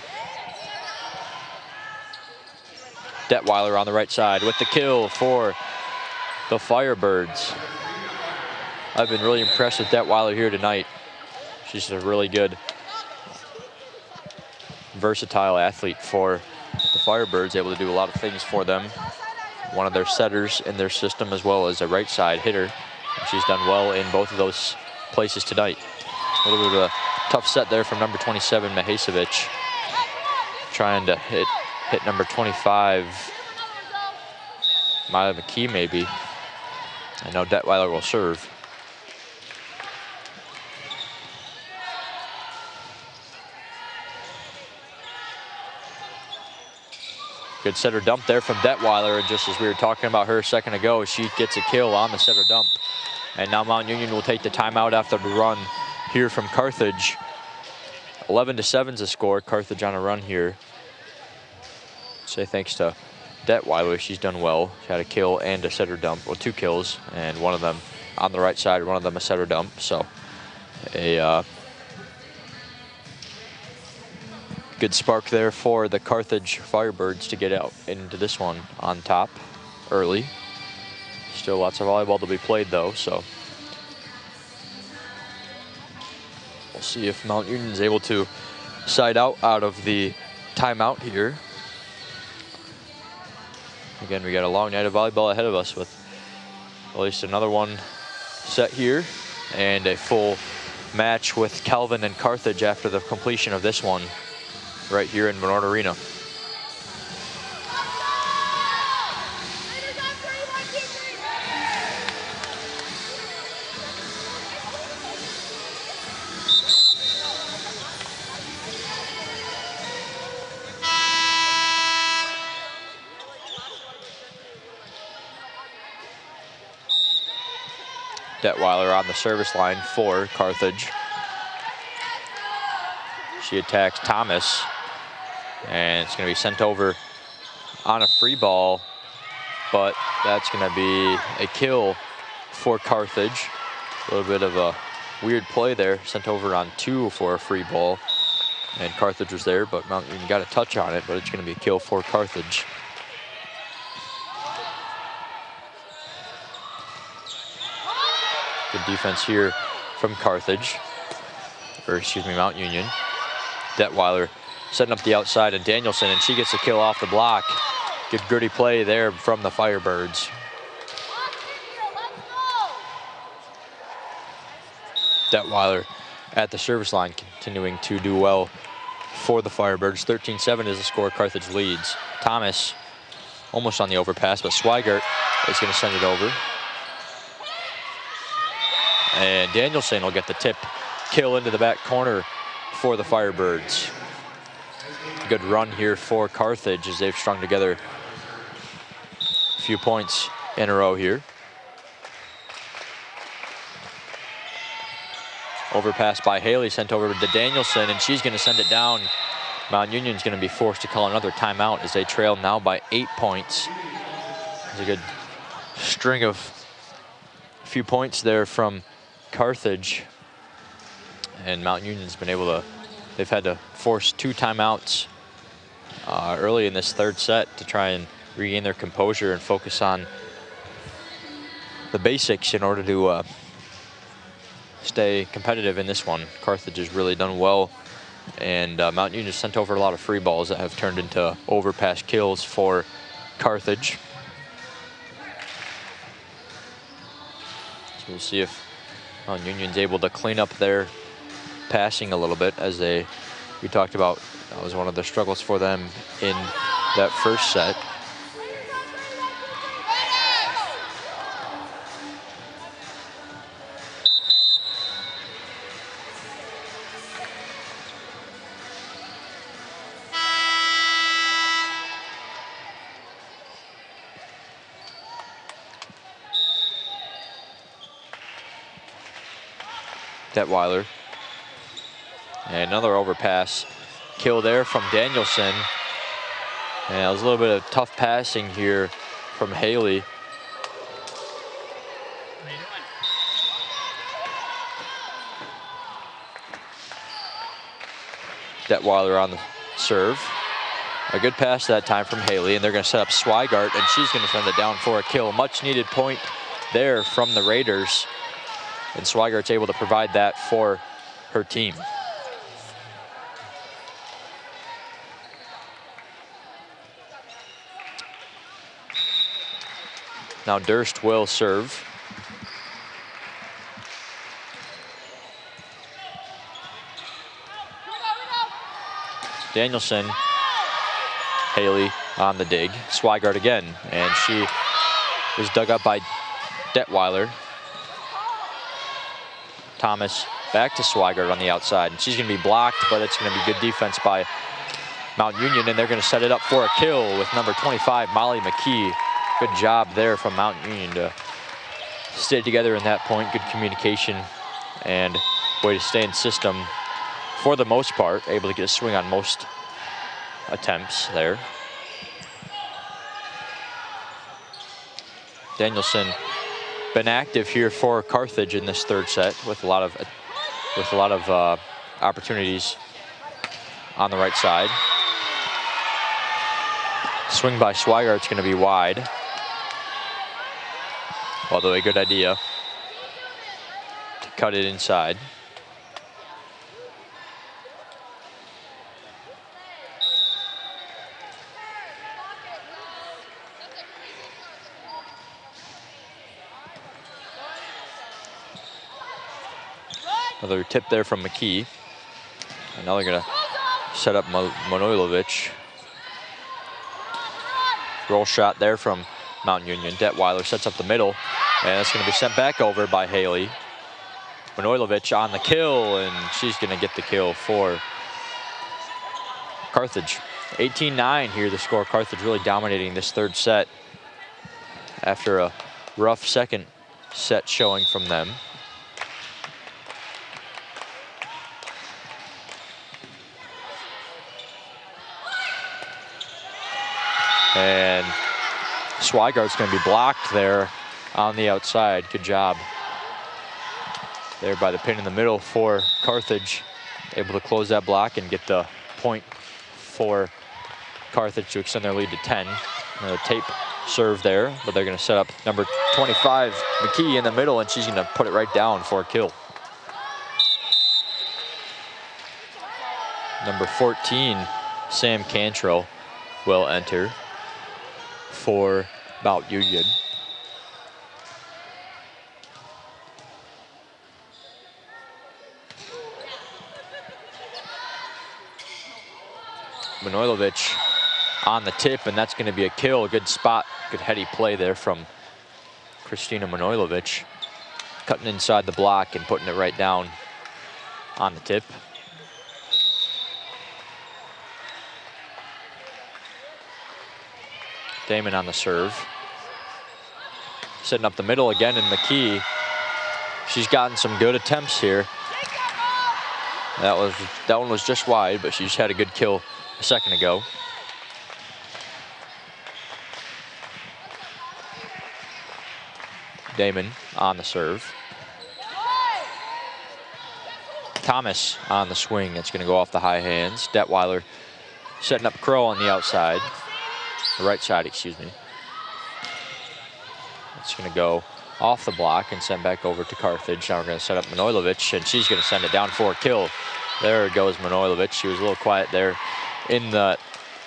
Detweiler on the right side with the kill for the Firebirds. I've been really impressed with Detweiler here tonight. She's a really good, versatile athlete for the Firebirds, able to do a lot of things for them. One of their setters in their system, as well as a right side hitter. She's done well in both of those places tonight. A little bit of a tough set there from number 27, Mahasevich. Trying to hit number 25, Maya McKee maybe. I know Detweiler will serve. Good setter dump there from Detweiler, and just as we were talking about her a second ago, she gets a kill on the setter dump. And now Mount Union will take the timeout after the run here from Carthage. 11-7 is the score. Carthage on a run here. Say thanks to Detweiler, she's done well. She had a kill and a setter dump, well, 2 kills, and one of them on the right side, one of them a setter dump. So a good spark there for the Carthage Firebirds to get out into this one on top early. Still lots of volleyball to be played though, so we'll see if Mount Union is able to side out of the timeout here. Again, we got a long night of volleyball ahead of us with at least another one set here and a full match with Calvin and Carthage after the completion of this one right here in Menard Arena. Detweiler on the service line for Carthage. She attacks Thomas, and it's going to be sent over on a free ball, but that's going to be a kill for Carthage. A little bit of a weird play there, sent over on 2 for a free ball, and Carthage was there, but Mount Union got a touch on it, but it's going to be a kill for Carthage. Good defense here from Carthage, or excuse me, Mount Union. Detweiler setting up the outside, and Danielson, and she gets a kill off the block. Good gritty play there from the Firebirds. Detweiler at the service line, continuing to do well for the Firebirds. 13-7 is the score. Carthage leads. Thomas almost on the overpass, but Swigert is going to send it over. And Danielson will get the tip kill into the back corner for the Firebirds. Good run here for Carthage as they've strung together a few points in a row here. Overpass by Haley, sent over to Danielson, and she's going to send it down. Mount Union's going to be forced to call another timeout as they trail now by 8 points. There's a good string of a few points there from Carthage, and Mount Union's been able to, they've had to force 2 timeouts early in this third set to try and regain their composure and focus on the basics in order to stay competitive in this one. Carthage has really done well, and Mount Union has sent over a lot of free balls that have turned into overpass kills for Carthage. So we'll see if Mount Union's able to clean up their passing a little bit, as we talked about, that was one of the struggles for them in that first set. Detweiler. And another overpass kill there from Danielson. And it was a little bit of tough passing here from Haley. Detweiler on the serve. A good pass that time from Haley, and they're going to set up Swigert, and she's going to send it down for a kill. Much needed point there from the Raiders, and Swigert's able to provide that for her team. Now Durst will serve. Danielson, Haley on the dig. Swigert again, and she was dug up by Detweiler. Thomas back to Swigert on the outside, and she's going to be blocked, but it's going to be good defense by Mount Union, and they're going to set it up for a kill with number 25, Molly McKee. Good job there from Mount Union to stay together in that point. Good communication and way to stay in system for the most part. Able to get a swing on most attempts there. Danielson been active here for Carthage in this third set with a lot of opportunities on the right side. Swing by Swigert's going to be wide, although a good idea to cut it inside. Another tip there from McKee. And now they're going to set up Manojlovic. Roll shot there from Mount Union. Detweiler sets up the middle, and it's going to be sent back over by Haley. Manojlovic on the kill, and she's going to get the kill for Carthage. 18-9 here, the score. Carthage really dominating this third set after a rough second set showing from them. And Swigart's going to be blocked there on the outside. Good job there by the pin in the middle for Carthage. Able to close that block and get the point for Carthage to extend their lead to 10. Another tape serve there, but they're going to set up number 25, McKee, in the middle, and she's going to put it right down for a kill. Number 14, Sam Cantrell, will enter for Mount Union. Manojlovic on the tip, and that's going to be a kill. Good spot, good heady play there from Christina Manojlovic. Cutting inside the block and putting it right down on the tip. Damon on the serve. Setting up the middle again, and McKee, she's gotten some good attempts here. That one was just wide, but she's had a good kill a second ago. Damon on the serve. Thomas on the swing. That's going to go off the high hands. Detweiler setting up Crow on the outside. The right side, excuse me. It's going to go off the block and send back over to Carthage. Now we're going to set up Manojlovic, and she's going to send it down for a kill. There goes Manojlovic. She was a little quiet there in the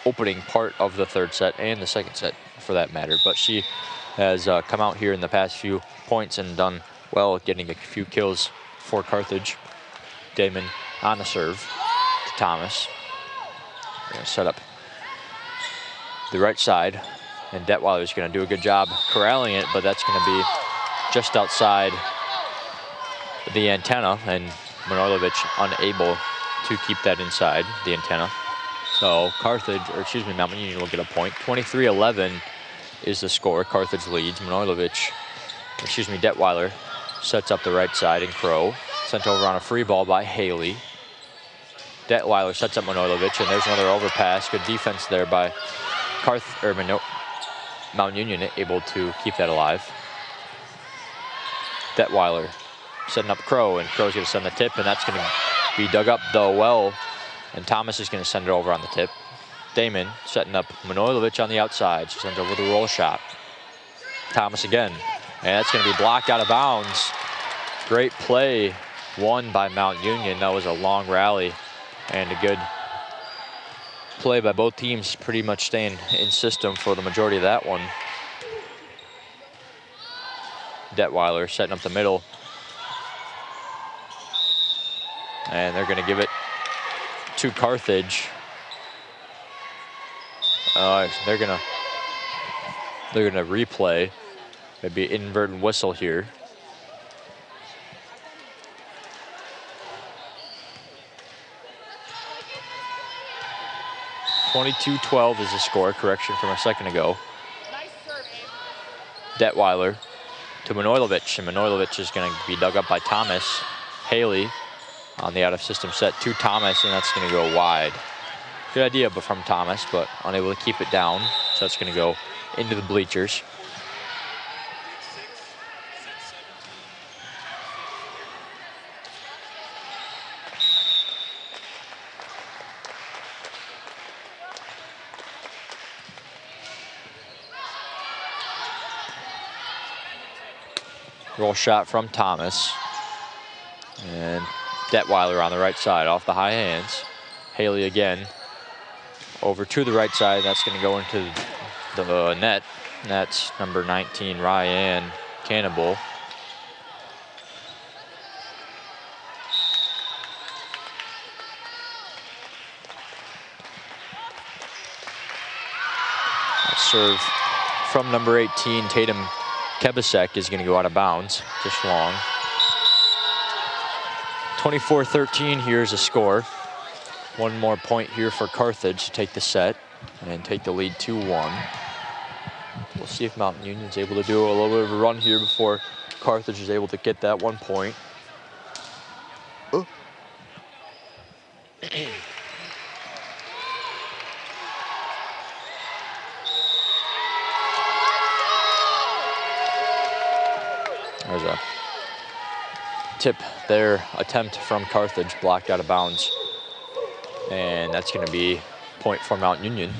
opening part of the third set and the second set for that matter, but she has come out here in the past few points and done well, getting a few kills for Carthage. Damon on the serve to Thomas. We're going to set up the right side, and Detweiler's going to do a good job corralling it, but that's going to be just outside the antenna, and Manojlovic unable to keep that inside the antenna. So Carthage, or excuse me, Mount Union will get a point. 23-11 is the score. Carthage leads. Detweiler sets up the right side, and Crow sent over on a free ball by Haley. Detweiler sets up Manojlovic, and there's another overpass. Good defense there by Mount Union, able to keep that alive. Detweiler setting up Crow, and Crow's going to send the tip, and that's going to be dug up though well, and Thomas is going to send it over on the tip. Damon setting up Manojlovic on the outside. She sends over the roll shot. Thomas again, and that's going to be blocked out of bounds. Great play, won by Mount Union. That was a long rally and a good play by both teams, pretty much staying in system for the majority of that one. Detweiler setting up the middle, and they're going to give it to Carthage. They're gonna replay. Maybe an inadvertent whistle here. (22-12) is the score. Correction from a second ago. Detweiler to Manojlovic, and Manojlovic is going to be dug up by Thomas. Haley on the out-of-system set to Thomas, and that's going to go wide. Good idea from Thomas, but unable to keep it down, so that's going to go into the bleachers. Roll shot from Thomas. And Detweiler on the right side, off the high hands. Haley again, over to the right side. That's going to go into the net. And that's number 19, Ryan Cannibal. Serve from number 18, Tatum Kebasek, is going to go out of bounds, just long. 24-13, here's a score. One more point here for Carthage to take the set and take the lead 2-1. We'll see if Mount Union's able to do a little bit of a run here before Carthage is able to get that 1 point. Oh. There's a tip there, attempt from Carthage, blocked out of bounds. And that's going to be point for Mount Union.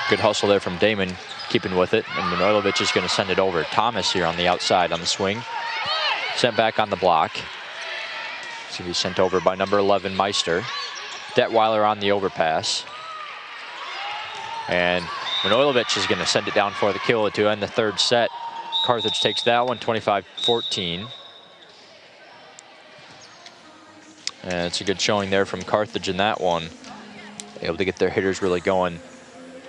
Good hustle there from Damon, keeping with it. And Manojlovic is going to send it over. Thomas here on the outside on the swing. Sent back on the block. It's going to be sent over by number 11, Meister. Detweiler on the overpass. And Manojlovic is going to send it down for the kill to end the third set. Carthage takes that one, 25-14. And it's a good showing there from Carthage in that one. Able to get their hitters really going.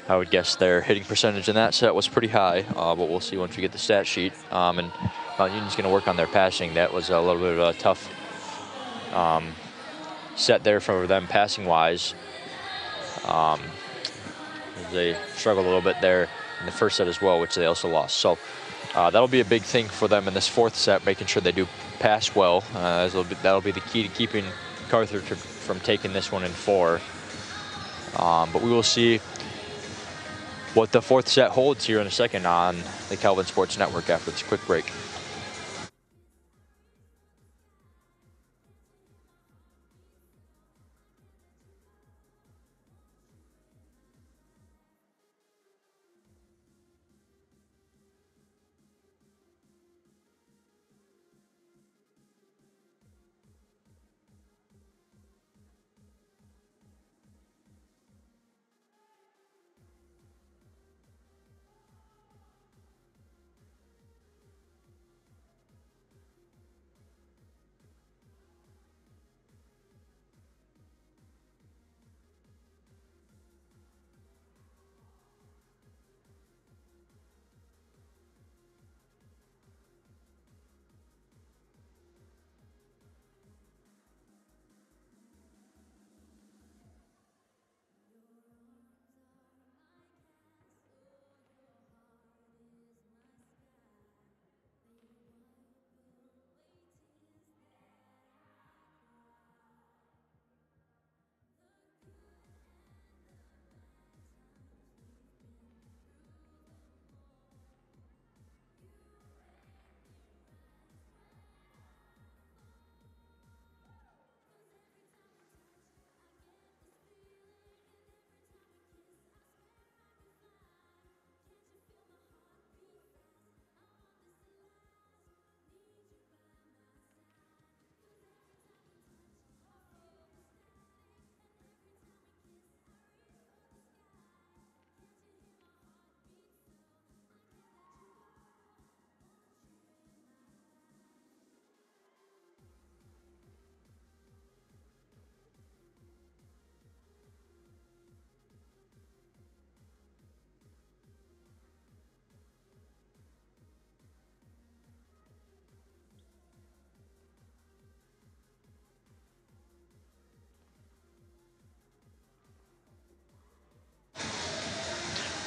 I would guess their hitting percentage in that set was pretty high, but we'll see once we get the stat sheet. And Mount Union's going to work on their passing. That was a little bit of a tough set there for them passing-wise. They struggled a little bit there in the first set as well, which they also lost. So that'll be a big thing for them in this fourth set, making sure they do pass well. That'll be the key to keeping Carthage from taking this one in 4. But we will see what the fourth set holds here in a second on the Calvin Sports Network after this quick break.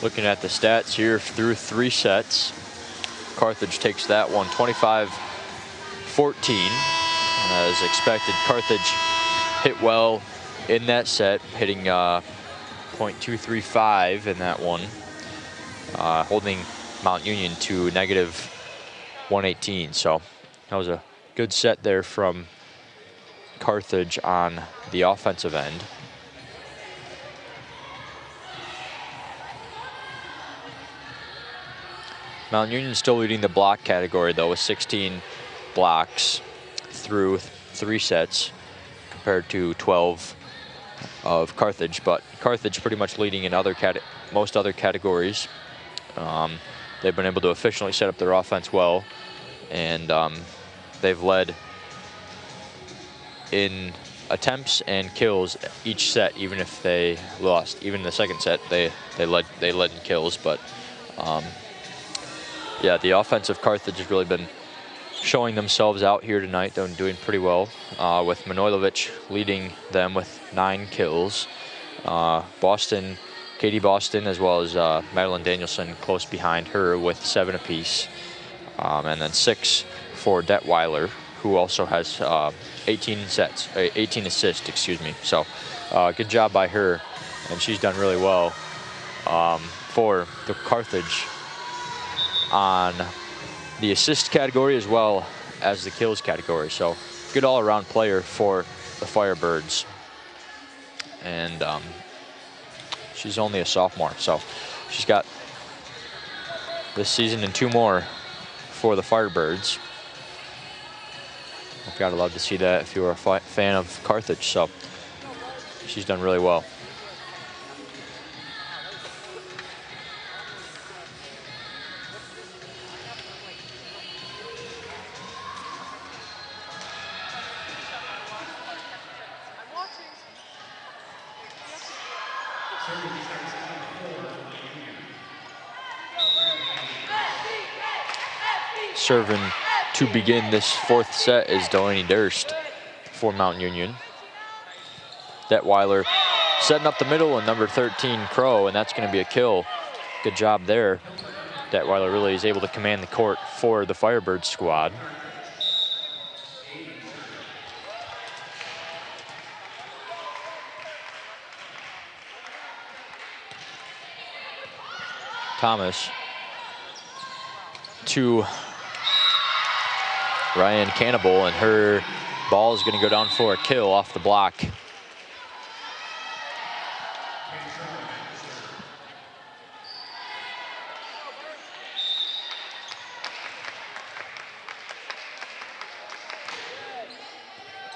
Looking at the stats here through 3 sets, Carthage takes that one 25-14. As expected, Carthage hit well in that set, hitting .235 in that one, holding Mount Union to -118. So that was a good set there from Carthage on the offensive end. Mount Union still leading the block category though, with 16 blocks through 3 sets compared to 12 of Carthage, but Carthage pretty much leading in most other categories. They've been able to efficiently set up their offense well, and they've led in attempts and kills each set, even if they lost. Even in the second set, they led in kills, but yeah, the offense of Carthage has really been showing themselves out here tonight. They're doing pretty well, with Manojlovic leading them with 9 kills. Boston Katie Boston as well as Madeline Danielson close behind her with 7 apiece. And then 6 for Detweiler, who also has 18 assists, excuse me. So good job by her, and she's done really well for the Carthage on the assist category as well as the kills category. So good all-around player for the Firebirds. And she's only a sophomore, so she's got this season and 2 more for the Firebirds. I've got to love to see that if you're a fan of Carthage. So she's done really well. Serving to begin this 4th set is Delaney Durst for Mount Union. Detweiler setting up the middle, and number 13 Crow, and that's going to be a kill. Good job there. Detweiler really is able to command the court for the Firebird squad. Thomas to Ryan Cannibal, and her ball is going to go down for a kill off the block.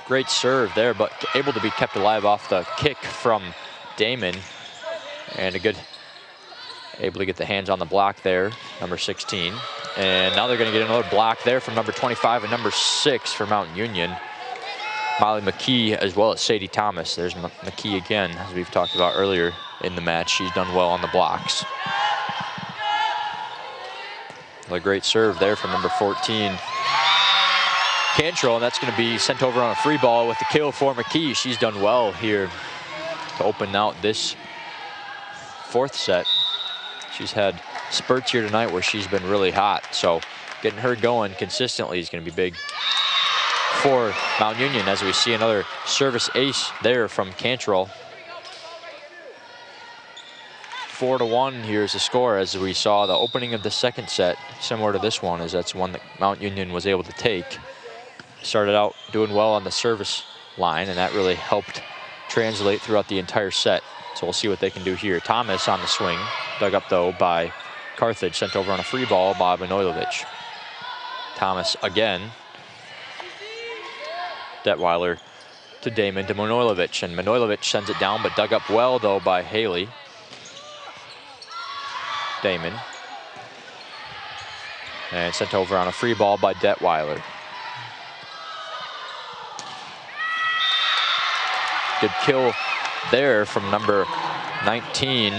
Great serve there, but able to be kept alive off the kick from Damon, and able to get the hands on the block there, number 16. And now they're going to get another block there from number 25 and number 6 for Mount Union. Molly McKee as well as Sadie Thomas. There's McKee again, as we've talked about earlier in the match. She's done well on the blocks. A great serve there from number 14, Cantrell, and that's going to be sent over on a free ball with the kill for McKee. She's done well here to open out this 4th set. She's had spurts here tonight where she's been really hot, so getting her going consistently is going to be big for Mount Union, as we see another service ace there from Cantrell. 4-1 here's the score, as we saw the opening of the 2nd set, similar to this one, as that's one that Mount Union was able to take. Started out doing well on the service line, and that really helped translate throughout the entire set. So we'll see what they can do here. Thomas on the swing, dug up though by Carthage, sent over on a free ball by Manojlovic. Thomas again. Detweiler to Damon to Manojlovic, and Manojlovic sends it down, but dug up well though by Haley. Damon. And sent over on a free ball by Detweiler. Good kill there from number 19,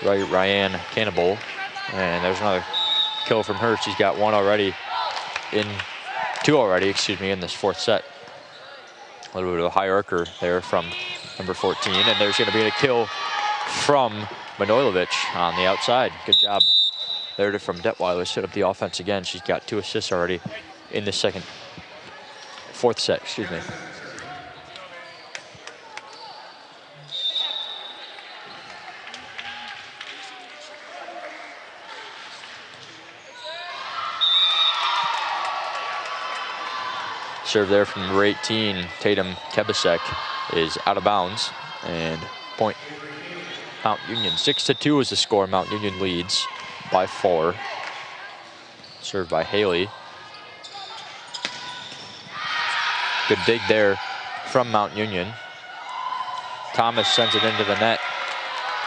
Ryan Cannibal. And there's another kill from her. She's got two already, excuse me, in this 4th set. A little bit of a high arcer there from number 14. And there's going to be a kill from Manojlovic on the outside. Good job there from Detweiler. Set up the offense again. She's got 2 assists already in the 4th set, excuse me. Serve there from number 18, Tatum Kebasek, is out of bounds, and point Mount Union. 6-2 is the score. Mount Union leads by 4. Served by Haley. Good dig there from Mount Union. Thomas sends it into the net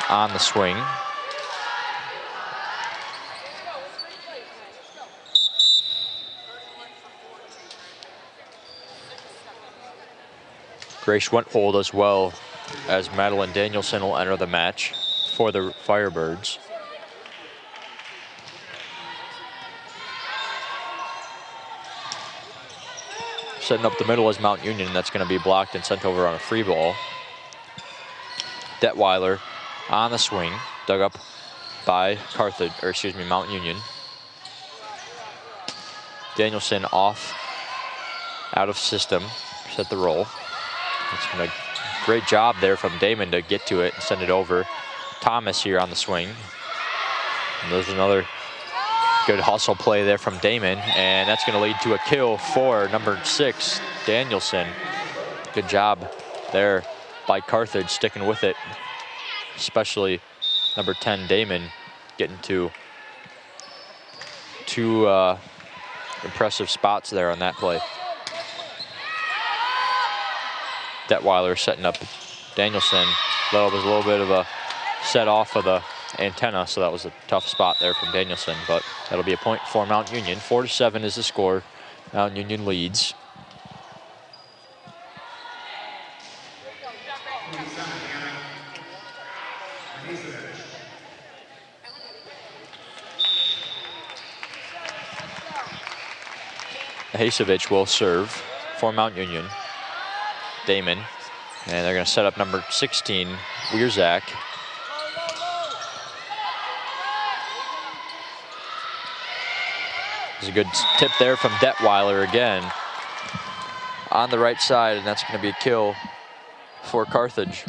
on the swing. Grace Wenthold as well as Madeline Danielson will enter the match for the Firebirds. Setting up the middle is Mount Union. That's going to be blocked and sent over on a free ball. Detweiler on the swing, dug up by Carthage, or excuse me, Mount Union. Danielson off, out of system, set the roll. It's been a great job there from Damon to get to it and send it over. Thomas here on the swing. And there's another good hustle play there from Damon, and that's going to lead to a kill for number 6, Danielson. Good job there by Carthage, sticking with it, especially number 10, Damon, getting to two impressive spots there on that play. Detweiler setting up Danielson. That was a little bit of a set off of the antenna, so that was a tough spot there from Danielson, but that'll be a point for Mount Union. 4-7 is the score. Mount Union leads. Hasevich will serve for Mount Union. Damon, and they're going to set up number 16, Wierzak. There's a good tip there from Detweiler again on the right side, and that's going to be a kill for Carthage.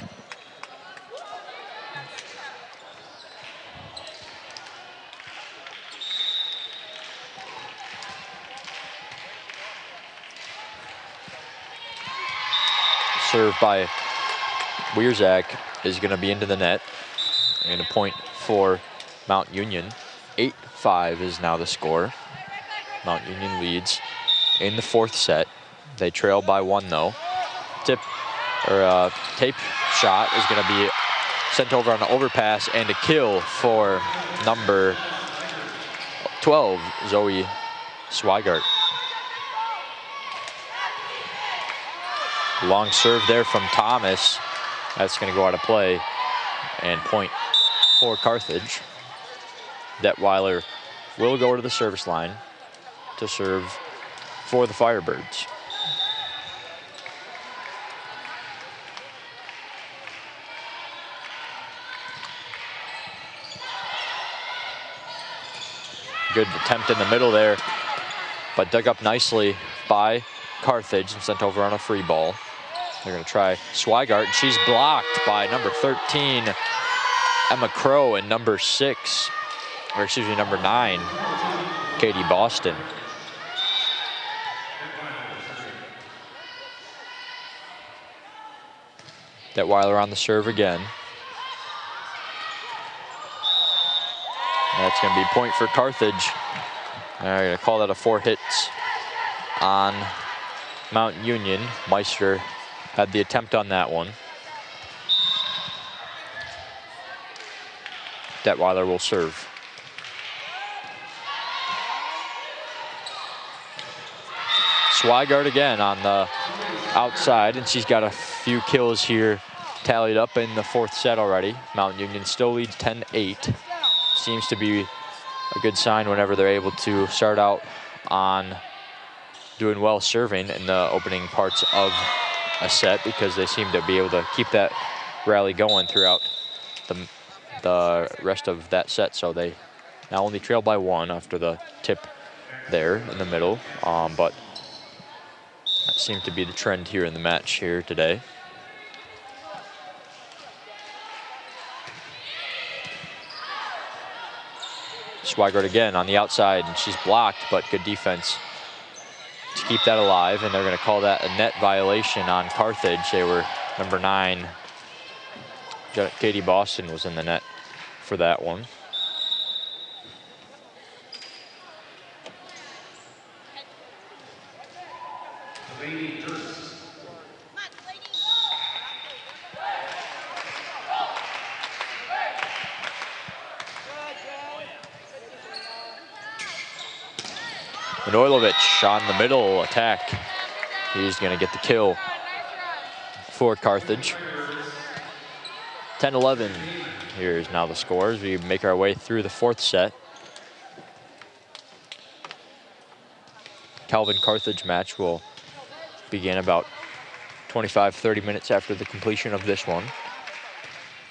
Serve by Wierzak is going to be into the net, and a point for Mount Union. 8-5 is now the score. Mount Union leads in the 4th set. They trail by 1 though. Tape shot is going to be sent over on an overpass, and a kill for number 12, Zoe Swigart. Long serve there from Thomas. That's going to go out of play, and point for Carthage. Detweiler will go to the service line to serve for the Firebirds. Good attempt in the middle there, but dug up nicely by Carthage and sent over on a free ball. They're going to try Swigart, and she's blocked by number 13, Emma Crow, and number 6, or excuse me, number 9, Katie Boston. Detweiler on the serve again. That's going to be a point for Carthage. They're going to call that a 4 hits on Mount Union. Meister had the attempt on that one. Detweiler will serve. Swigart again on the outside, and she's got a few kills here tallied up in the 4th set already. Mount Union still leads 10-8. Seems to be a good sign whenever they're able to start out on doing well serving in the opening parts of a set, because they seem to be able to keep that rally going throughout the rest of that set. So they now only trail by 1 after the tip there in the middle, but that seemed to be the trend here in the match here today. Swigart again on the outside, and she's blocked, but good defense to keep that alive, and they're going to call that a net violation on Carthage. They were number 9. Katie Boston was in the net for that one. Manojlovic on the middle attack. He's going to get the kill for Carthage. 10-11. Here's now the score as we make our way through the 4th set. Calvin-Carthage match will begin about 25-30 minutes after the completion of this one.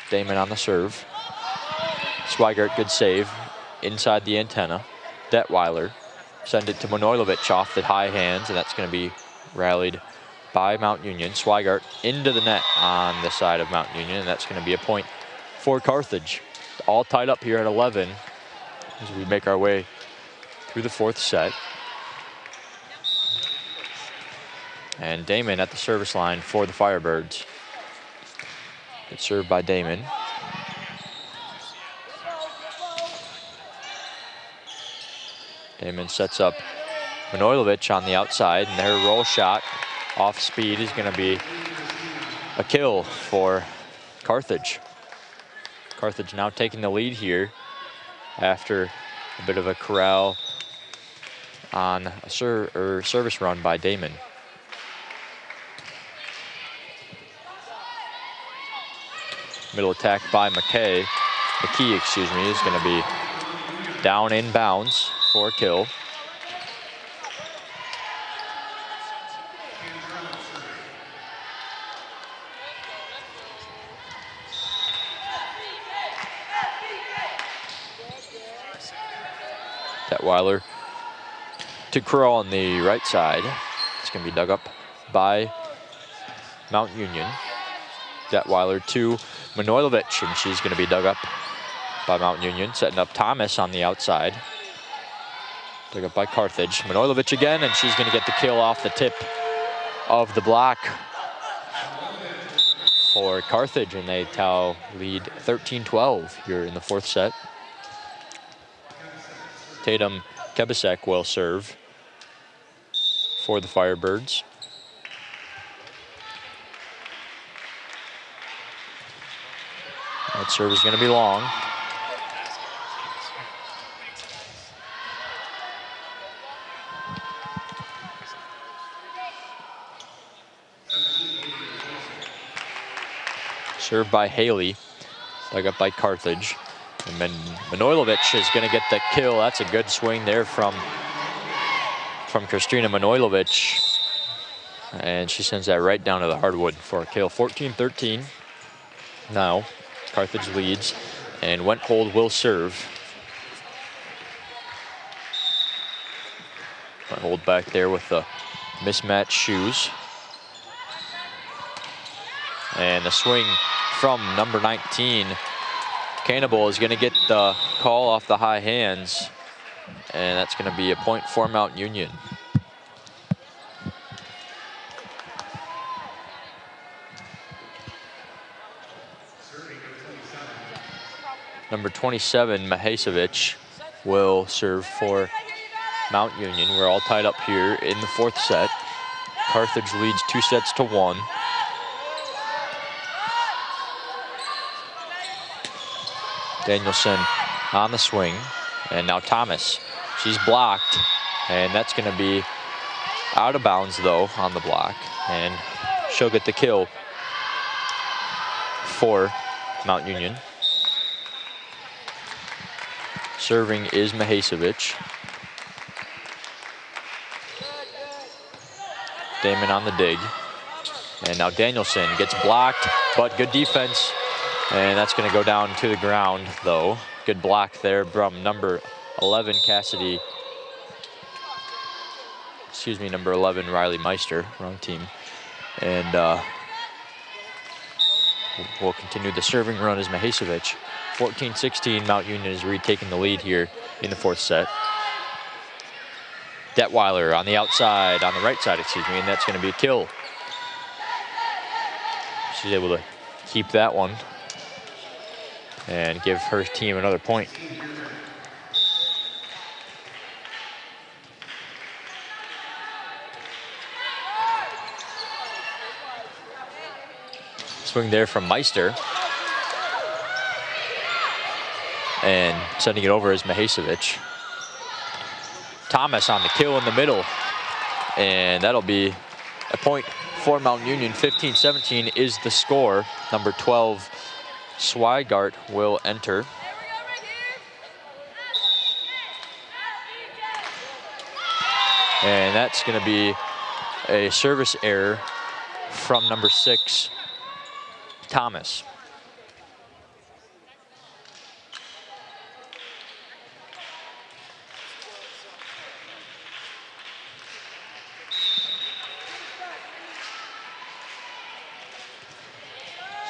Damon on the serve. Swigert, good save inside the antenna. Detweiler send it to Manojlovic off the high hands, and that's going to be rallied by Mount Union. Swigert into the net on the side of Mount Union, and that's going to be a point for Carthage. All tied up here at 11 as we make our way through the fourth set. And Damon at the service line for the Firebirds. Good serve by Damon. Damon sets up Manojlovic on the outside, and their roll shot off speed is going to be a kill for Carthage. Carthage now taking the lead here after a bit of a corral on a service run by Damon. Middle attack by McKee, excuse me, is going to be down in bounds for a kill. Detweiler to Crow on the right side. It's going to be dug up by Mount Union. Detweiler to Manojlovic, and she's going to be dug up by Mount Union, setting up Thomas on the outside. Dug up by Carthage. Manojlovic again, and she's going to get the kill off the tip of the block for Carthage, and they lead 13-12 here in the fourth set. Tatum Kebasek will serve for the Firebirds. That serve is going to be long. Served by Haley, dug up by Carthage. And then Manojlovic is going to get the kill. That's a good swing there from Kristina Manojlovic. And she sends that right down to the hardwood for a kill. 14-13 now. Carthage leads, and Wenthold will serve. Wenthold back there with the mismatched shoes. And the swing from number 19. Cannibal is going to get the call off the high hands, and that's going to be a point for Mount Union. Number 27, Mahasevic, will serve for Mount Union. We're all tied up here in the fourth set. Carthage leads 2-1. Danielson on the swing, and now Thomas. She's blocked, and that's going to be out of bounds, though, on the block. And she'll get the kill for Mount Union. Serving is Mahasevic. Damon on the dig. And now Danielson gets blocked, but good defense. And that's going to go down to the ground, though. Good block there from number 11, Cassidy. Excuse me, number 11, Riley Meister. Wrong team. And we'll continue the serving run as Mahasevic. 14-16, Mount Union is retaking the lead here in the fourth set. Detweiler on the outside, on the right side, excuse me, and that's going to be a kill. She's able to keep that one and give her team another point. Swing there from Meister. And sending it over is Mahasevic. Thomas on the kill in the middle. And that'll be a point for Mount Union. 15-17 is the score. Number 12, Swigart, will enter. And that's going to be a service error from number 6, Thomas.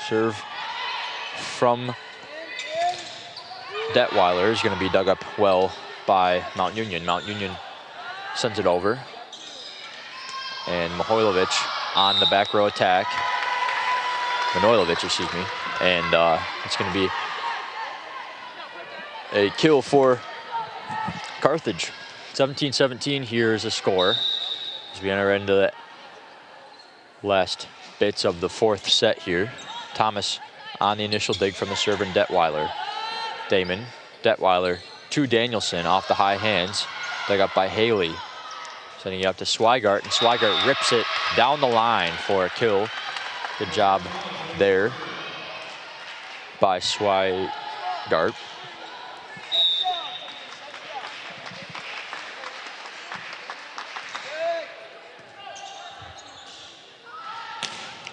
Serve from Detweiler is going to be dug up well by Mount Union. Mount Union sends it over. And Mihailovic on the back row attack. Manojlovic, excuse me. And it's going to be a kill for Carthage. 17-17 here is a score. As we enter into the last bits of the fourth set here. Thomas on the initial dig from the serve and Detweiler. Damon, Detweiler to Danielson off the high hands. Dug up by Haley. Sending it up to Swigart, and Swigart rips it down the line for a kill. Good job there by Swigart.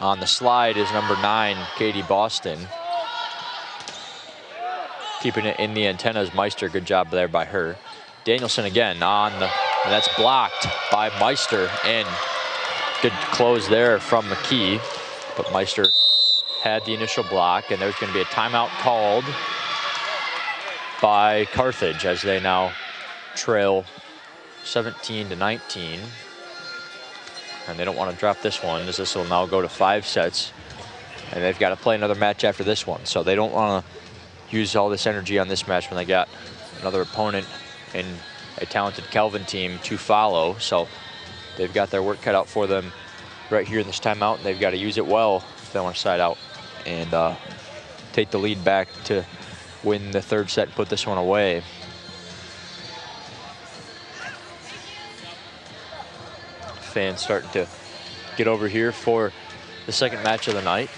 On the slide is number 9, Katie Boston. Keeping it in the antennas, Meister, good job there by her. Danielson again on the, and that's blocked by Meister, and good close there from McKee. But Meister had the initial block, and there's going to be a timeout called by Carthage as they now trail 17-19. And they don't want to drop this one, as this will now go to 5 sets. And they've got to play another match after this one. So they don't want to use all this energy on this match when they got another opponent and a talented Calvin team to follow. So they've got their work cut out for them right here in this timeout. And they've got to use it well if they want to side out and take the lead back to win the third set and put this one away. Fans starting to get over here for the second match of the night.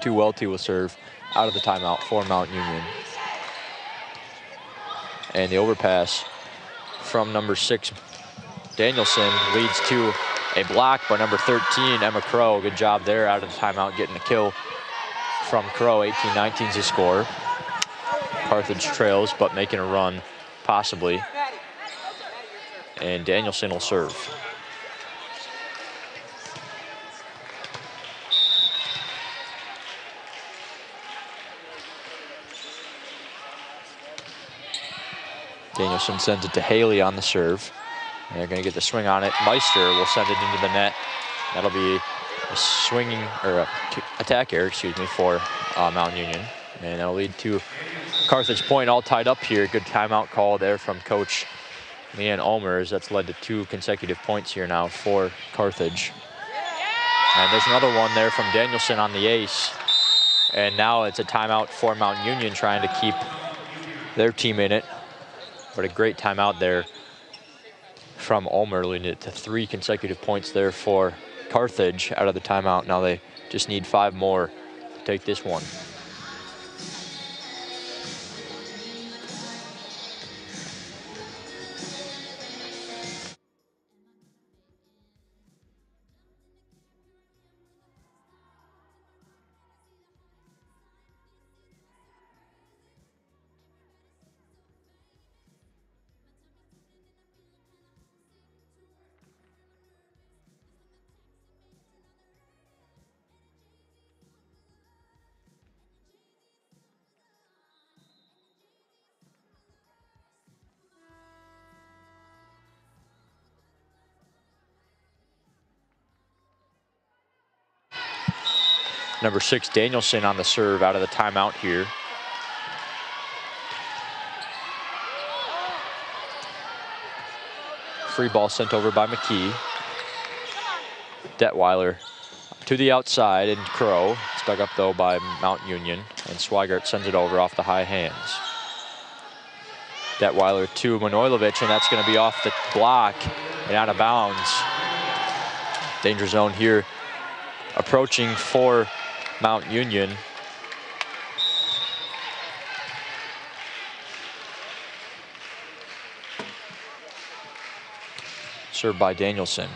Welty will serve out of the timeout for Mount Union. And the overpass from number 6, Danielson, leads to a block by number 13, Emma Crow. Good job there out of the timeout, getting a kill from Crow. 18-19 is the score. Carthage trails, but making a run, possibly. And Danielson will serve. Danielson sends it to Haley on the serve. And they're going to get the swing on it. Meister will send it into the net. That'll be a swinging, or a attack error, excuse me, for Mount Union. And that'll lead to Carthage point all tied up here. Good timeout call there from Coach Leanne Olmers. That's led to 2 consecutive points here now for Carthage. And there's another one there from Danielson on the ace. And now it's a timeout for Mount Union, trying to keep their team in it. But a great timeout there from Ulmer, leading it to 3 consecutive points there for Carthage out of the timeout. Now they just need 5 more to take this one. Number 6, Danielson on the serve out of the timeout here. Free ball sent over by McKee. Detweiler to the outside, and Crow. It's dug up though by Mount Union, and Swigart sends it over off the high hands. Detweiler to Manojlovic, and that's going to be off the block and out of bounds. Danger zone here approaching for Mount Union. Served by Danielson.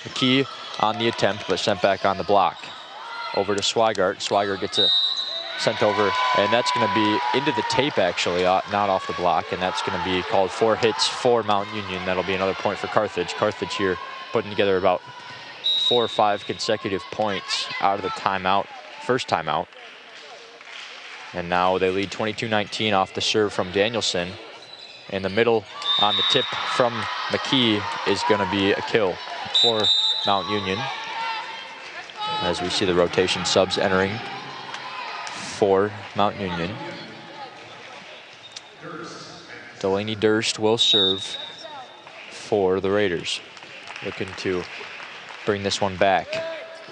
McKee on the attempt, but sent back on the block. Over to Swigart. Swigart gets it sent over, and that's going to be into the tape, actually, not off the block, and that's going to be called 4 hits for Mount Union. That'll be another point for Carthage. Carthage here putting together about 4 or 5 consecutive points out of the timeout, first timeout. And now they lead 22-19 off the serve from Danielson. In the middle on the tip from McKee is going to be a kill for Mount Union. As we see the rotation subs entering for Mount Union. Delaney Durst will serve for the Raiders. Looking to bring this one back.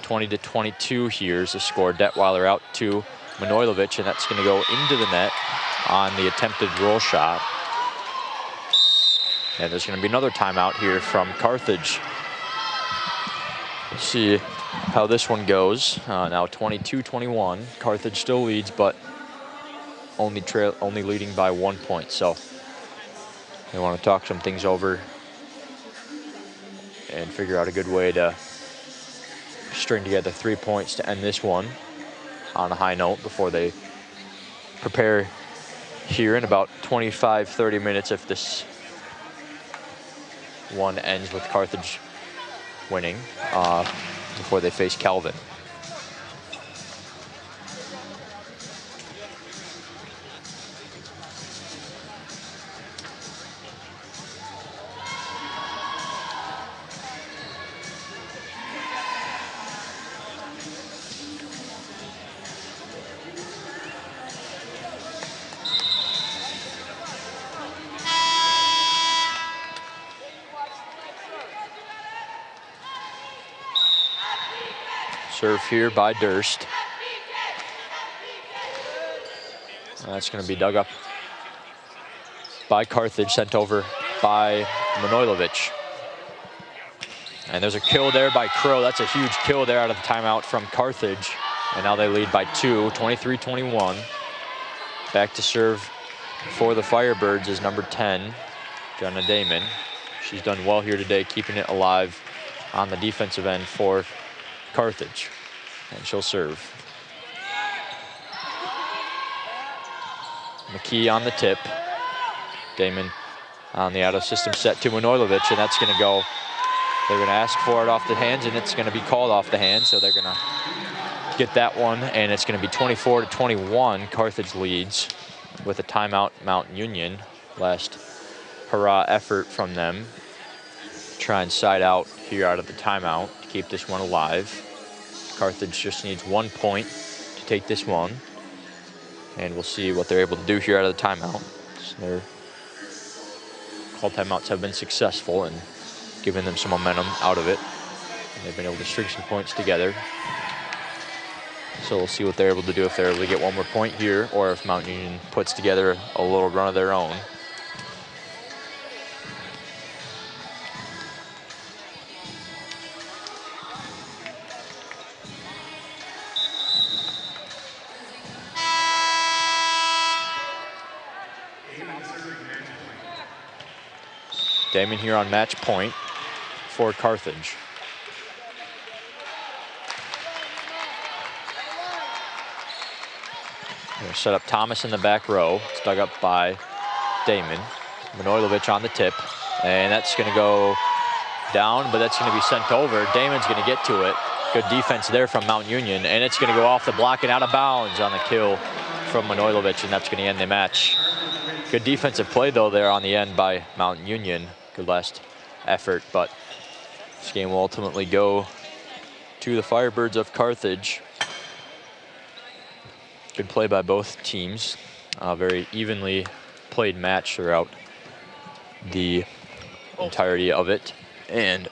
20-22 here's the score. Detweiler out to Manojlovic, and that's going to go into the net on the attempted roll shot. And there's going to be another timeout here from Carthage. Let's see how this one goes. Now 22-21. Carthage still leads, but only leading by 1 point. So they want to talk some things over and figure out a good way to string together 3 points to end this one on a high note before they prepare here in about 25-30 minutes if this one ends with Carthage winning before they face Calvin. Serve here by Durst. That's going to be dug up by Carthage, sent over by Manojlovic. And there's a kill there by Crow. That's a huge kill there out of the timeout from Carthage. And now they lead by 2, 23-21. Back to serve for the Firebirds is number 10, Jenna Damon. She's done well here today, keeping it alive on the defensive end for Carthage, and she'll serve. McKee on the tip. Damon on the out-of-system set to Manojlovic, and that's going to go. They're going to ask for it off the hands, and it's going to be called off the hands, so they're going to get that one, and it's going to be 24-21. Carthage leads with a timeout. Mount Union, last hurrah effort from them. Try and side out here out of the timeout to keep this one alive. Carthage just needs 1 point to take this one. And we'll see what they're able to do here out of the timeout. So their call timeouts have been successful in giving them some momentum out of it. And they've been able to string some points together. So we'll see what they're able to do, if they're able to get 1 more point here, or if Mount Union puts together a little run of their own. Damon here on match point for Carthage. Gonna set up Thomas in the back row. It's dug up by Damon. Manojlovic on the tip. And that's gonna go down, but that's gonna be sent over. Damon's gonna get to it. Good defense there from Mount Union. And it's gonna go off the block and out of bounds on the kill from Manojlovic, and that's gonna end the match. Good defensive play though there on the end by Mount Union. Good last effort, but this game will ultimately go to the Firebirds of Carthage. Good play by both teams. Very evenly played match throughout the entirety of it. And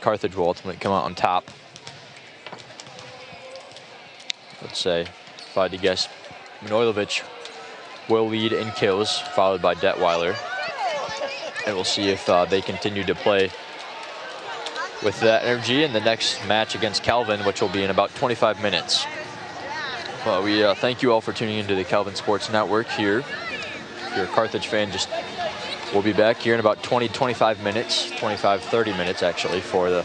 Carthage will ultimately come out on top. Let's say, if I had to guess, Manojlovic will lead in kills, followed by Detweiler. And we'll see if they continue to play with that energy in the next match against Calvin, which will be in about 25 minutes. Well, we thank you all for tuning into the Calvin Sports Network here. If you're a Carthage fan, we'll be back here in about 20-25 minutes, 25-30 minutes actually, for the